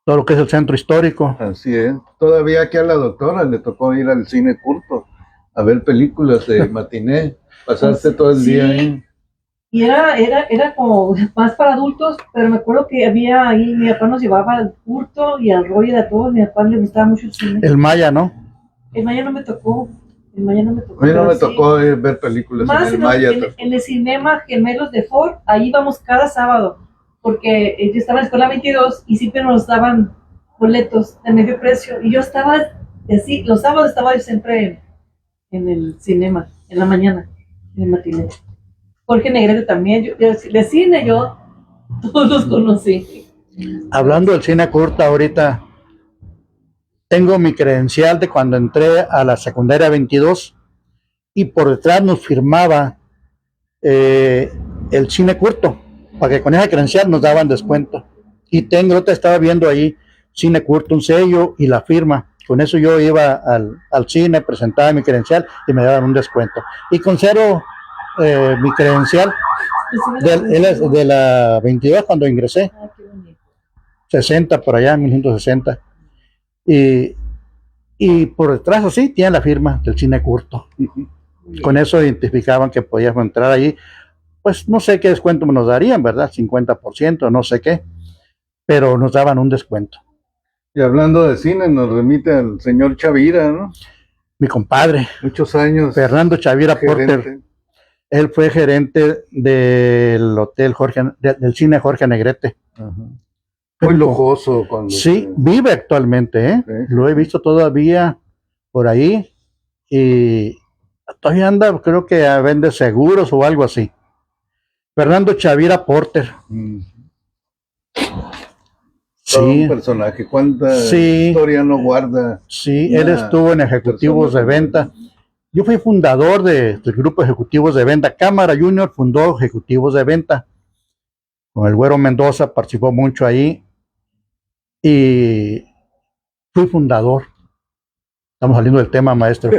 Todo lo que es el centro histórico. Así es. Todavía aquí a la doctora le tocó ir al cine Curto a ver películas de matiné, pasarse todo el día ahí. Y era como más para adultos, pero me acuerdo que había ahí, mi papá nos llevaba al Curto y al Roy, a todos. Mi papá le gustaba mucho el cine. El Maya, ¿no? El Maya no me tocó. El Maya no me tocó. A mí no pero me sí. tocó ver películas Más en el en, Maya. en el cinema Gemelos de Ford, ahí íbamos cada sábado, porque yo estaba en la escuela 22 y siempre nos daban boletos de medio precio. Y yo estaba así, los sábados estaba yo siempre en el cinema, en la mañana, en el matiné. Jorge Negrete también, de cine yo todos los conocí. Hablando del cine corto ahorita, tengo mi credencial de cuando entré a la secundaria 22 y por detrás nos firmaba el cine corto, para que con esa credencial nos daban descuento. Y tengo, otra estaba viendo ahí, cine corto, un sello y la firma. Con eso yo iba al cine, presentaba mi credencial y me daban un descuento. Y conservo mi credencial de la 22 cuando ingresé, Ah, qué bonito. 60 por allá, 1960. Y por detrás así tiene la firma del cine corto. Con eso identificaban que podíamos entrar allí. Pues no sé qué descuento nos darían, ¿verdad? 50%, no sé qué, pero nos daban un descuento. Y hablando de cine, nos remite al señor Chavira, ¿no? Mi compadre, Muchos años. Fernando Chavira gerente. Porter, él fue gerente del hotel del cine Jorge Negrete. Ajá. Muy lujoso. Cuando sí, vive actualmente, ¿eh? Sí. Lo he visto todavía por ahí y todavía anda, creo que vende seguros o algo así. Fernando Chavira Porter. Todo Sí, un personaje. ¿Cuánta sí, historia no guarda? sí, él estuvo en ejecutivos de venta. Yo fui fundador del grupo de ejecutivos de venta. Cámara Junior fundó ejecutivos de venta. Con el Güero Mendoza participó mucho ahí. Y fui fundador. Estamos saliendo del tema, maestro.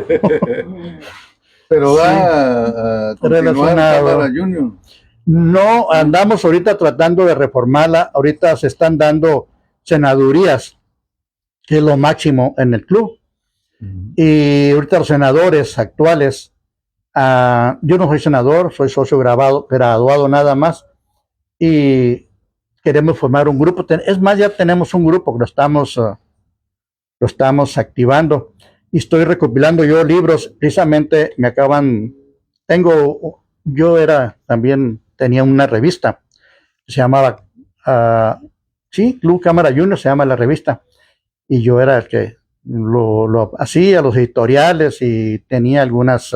Pero Sí. va a continuar Relacionado. Cámara Junior. No, andamos ahorita tratando de reformarla. Ahorita se están dando senadurías, que es lo máximo en el club. Y ahorita los senadores actuales, yo no soy senador, soy socio graduado nada más. Y queremos formar un grupo. Es más, ya tenemos un grupo que lo estamos activando. Y estoy recopilando yo libros. Precisamente tenía una revista que se llamaba, sí, Club Cámara Junior se llama la revista. Y yo era el que lo hacía, los editoriales, y tenía algunas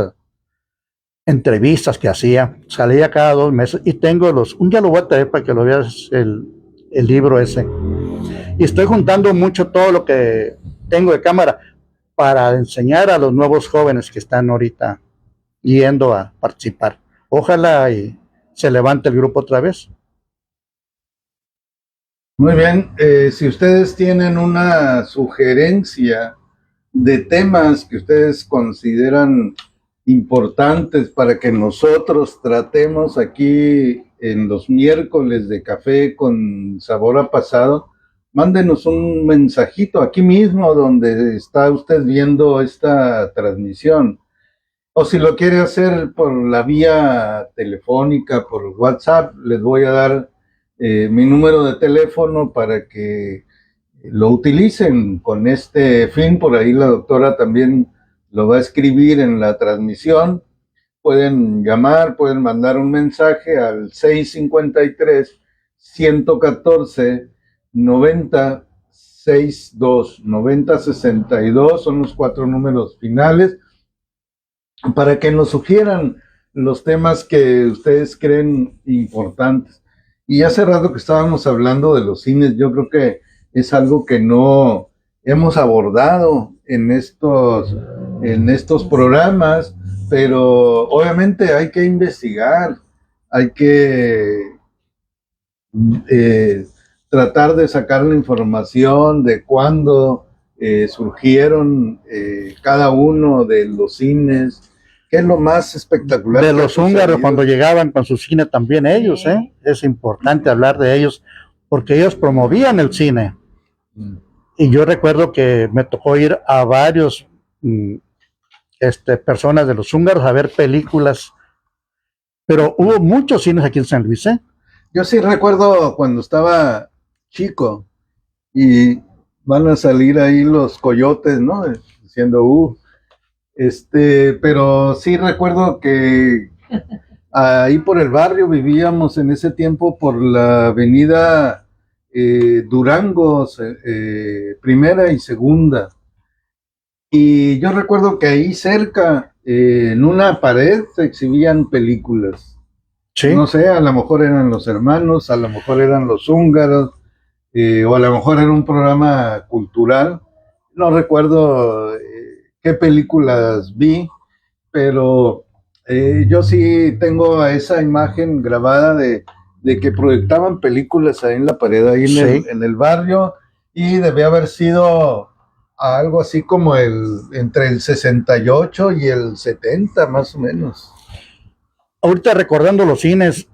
entrevistas que hacía. Salía cada 2 meses y tengo un día lo voy a traer para que lo veas el libro ese. Y estoy juntando mucho todo lo que tengo de cámara para enseñar a los nuevos jóvenes que están ahorita yendo a participar. Ojalá y se levante el grupo otra vez. Muy bien, si ustedes tienen una sugerencia de temas que ustedes consideran importantes para que nosotros tratemos aquí en los miércoles de Café con Sabor a Pasado, mándenos un mensajito aquí mismo donde está usted viendo esta transmisión. O si lo quiere hacer por la vía telefónica, por WhatsApp, les voy a dar mi número de teléfono para que lo utilicen con este fin. Por ahí la doctora también lo va a escribir en la transmisión. Pueden llamar, pueden mandar un mensaje al 653-114-9062, 9062, son los 4 números finales, para que nos sugieran los temas que ustedes creen importantes. Y hace rato que estábamos hablando de los cines, yo creo que es algo que no hemos abordado en estos programas, pero obviamente hay que investigar, hay que tratar de sacar la información de cuándo surgieron cada uno de los cines. ¿Qué es lo más espectacular? De los húngaros cuando llegaban con su cine también ellos, es importante hablar de ellos porque ellos promovían el cine. Y yo recuerdo que me tocó ir a varios personas de los húngaros a ver películas, pero hubo muchos cines aquí en San Luis. Yo sí recuerdo cuando estaba chico y van a salir ahí los coyotes, ¿no? Diciendo, Pero sí recuerdo que ahí por el barrio vivíamos en ese tiempo por la avenida Durango, primera y segunda. Y yo recuerdo que ahí cerca, en una pared, se exhibían películas. Sí, No sé, a lo mejor eran Los Hermanos, a lo mejor eran Los Húngaros, o a lo mejor era un programa cultural. No recuerdo qué películas vi, pero yo sí tengo esa imagen grabada de que proyectaban películas ahí en la pared, ahí sí. en el barrio, y debía haber sido algo así como entre el 68 y el 70, más o menos. Ahorita recordando los cines,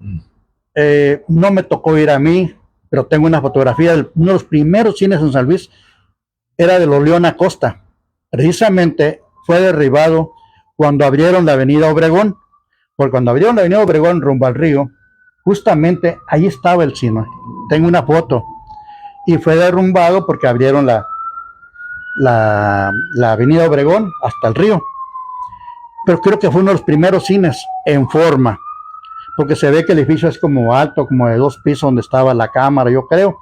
no me tocó ir a mí, pero tengo una fotografía de uno de los primeros cines en San Luis, era de los León Acosta. Precisamente fue derribado cuando abrieron la avenida Obregón, porque cuando abrieron la avenida Obregón rumbo al río, justamente ahí estaba el cine. Tengo una foto. Y fue derrumbado porque abrieron la avenida Obregón hasta el río. Pero creo que fue uno de los primeros cines en forma, porque se ve que el edificio es como alto, como de 2 pisos donde estaba la cámara, yo creo.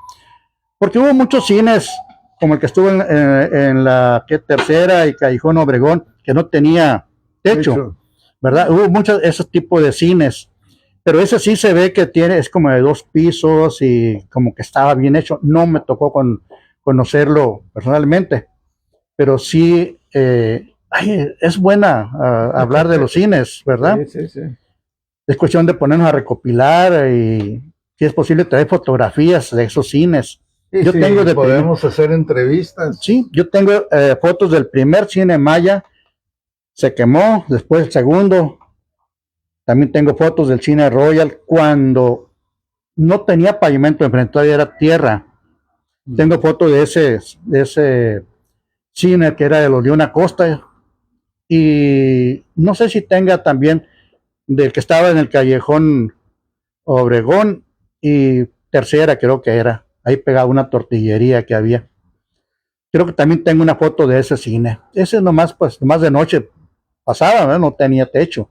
Porque hubo muchos cines, como el que estuvo en la tercera y Callejón Obregón, que no tenía techo, ¿verdad? Hubo muchos de esos tipos de cines, pero ese sí se ve que es como de 2 pisos y como que estaba bien hecho. No me tocó conocerlo personalmente, pero sí es buena hablar de los cines, ¿verdad? Sí, sí, sí. Es cuestión de ponernos a recopilar y, si es posible, traer fotografías de esos cines. Y Yo sí, tengo podemos hacer entrevistas. Sí, yo tengo fotos del primer cine Maya, se quemó, después el segundo. También tengo fotos del cine Royal cuando no tenía pavimento enfrente, todavía era tierra. Tengo fotos de ese cine que era de los León Acosta. Y no sé si tenga también del que estaba en el Callejón Obregón y tercera, creo que era. Ahí pegaba una tortillería que había. Creo que también tengo una foto de ese cine. Ese nomás, pues, nomás de noche pasaba, ¿no? No tenía techo.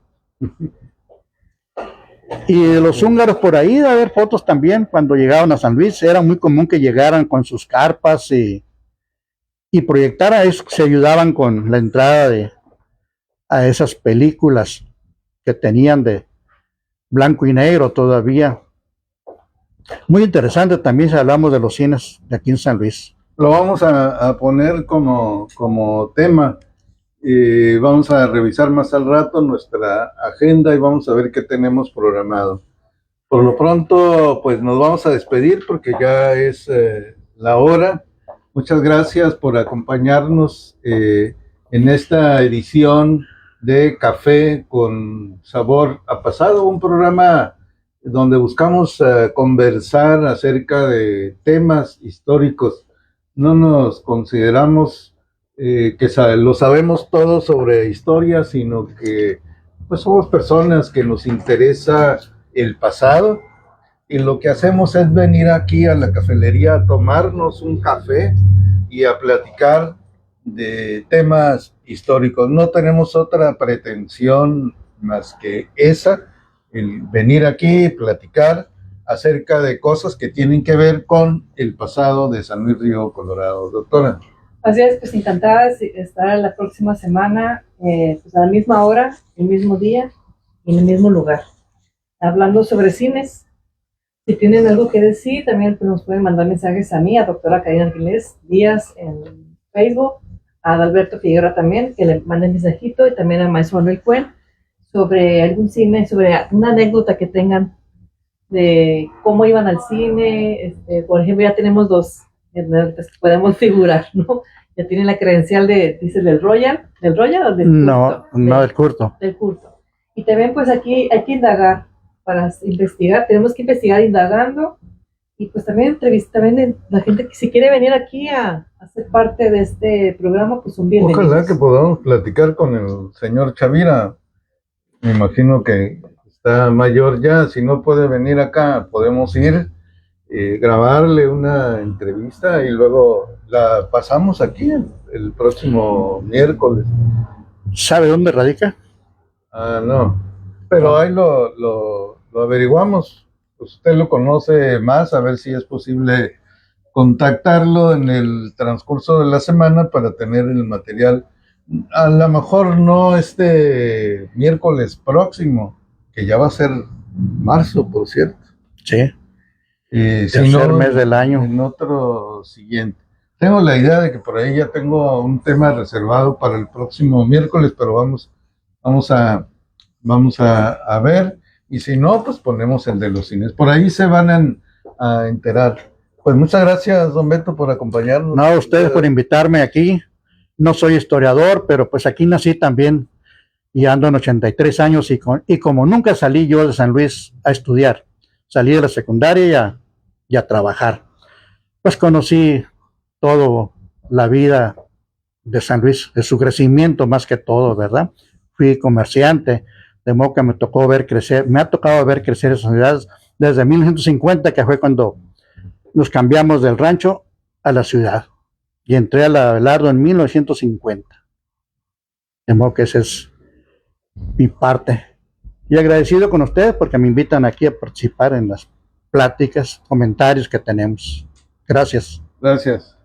Y de los húngaros por ahí, de haber fotos también, cuando llegaban a San Luis, era muy común que llegaran con sus carpas y proyectar a eso, se ayudaban con la entrada a esas películas que tenían de blanco y negro todavía. Muy interesante también si hablamos de los cines de aquí en San Luis. Lo vamos a poner como tema. Vamos a revisar más al rato nuestra agenda y vamos a ver qué tenemos programado. Por lo pronto, pues nos vamos a despedir porque ya es la hora. Muchas gracias por acompañarnos en esta edición de Café con Sabor a Pasado, un programa donde buscamos conversar acerca de temas históricos. No nos consideramos que lo sabemos todo sobre historia, sino que pues somos personas que nos interesa el pasado y lo que hacemos es venir aquí a la cafelería a tomarnos un café y a platicar de temas históricos. No tenemos otra pretensión más que esa, el venir aquí y platicar acerca de cosas que tienen que ver con el pasado de San Luis Río Colorado. Doctora. Así es, pues encantada de estar la próxima semana, pues a la misma hora, el mismo día y en el mismo lugar, hablando sobre cines. Si tienen algo que decir, también pues, nos pueden mandar mensajes a mí, a doctora Karina Aguilés Díaz en Facebook, a Adalberto Figueroa también, que le manden mensajito, y también a Maestro Manuel Cuen, sobre algún cine, sobre una anécdota que tengan de cómo iban al cine. Por ejemplo, ya tenemos 2 anécdotas que podemos figurar, ¿no? Ya tienen la credencial dice, del Royal o del Curto. No, del Curto. Del Curto. Y también pues aquí hay que indagar para investigar, tenemos que investigar indagando, y pues también entrevistar también la gente que si quiere venir aquí a ser parte de este programa, pues son bienvenidos. Ojalá que podamos platicar con el señor Chavira. Me imagino que está mayor ya, si no puede venir acá, podemos ir, grabarle una entrevista y luego la pasamos aquí el próximo miércoles. ¿Sabe dónde radica? Ah, no. Pero ahí lo averiguamos. Usted lo conoce más, a ver si es posible contactarlo en el transcurso de la semana para tener el material. A lo mejor no este miércoles próximo, que ya va a ser marzo, por cierto. Sí, Sino tercer mes del año. en otro siguiente. Tengo la idea de que por ahí ya tengo un tema reservado para el próximo miércoles, pero vamos a ver. Y si no, pues ponemos el de los cines. Por ahí se van a enterar. Pues muchas gracias, don Beto, por acompañarnos. No, a ustedes por invitarme aquí. No soy historiador, pero pues aquí nací también y ando en 83 años y como nunca salí yo de San Luis a estudiar, salí de la secundaria y a trabajar. Pues conocí todo la vida de San Luis, de su crecimiento más que todo, ¿verdad? Fui comerciante, de modo que me tocó ver crecer, me ha tocado ver crecer esas ciudades desde 1950, que fue cuando nos cambiamos del rancho a la ciudad. Y entré a la Abelardo en 1950. De modo que esa es mi parte. Y agradecido con ustedes porque me invitan aquí a participar en las pláticas, comentarios que tenemos. Gracias. Gracias.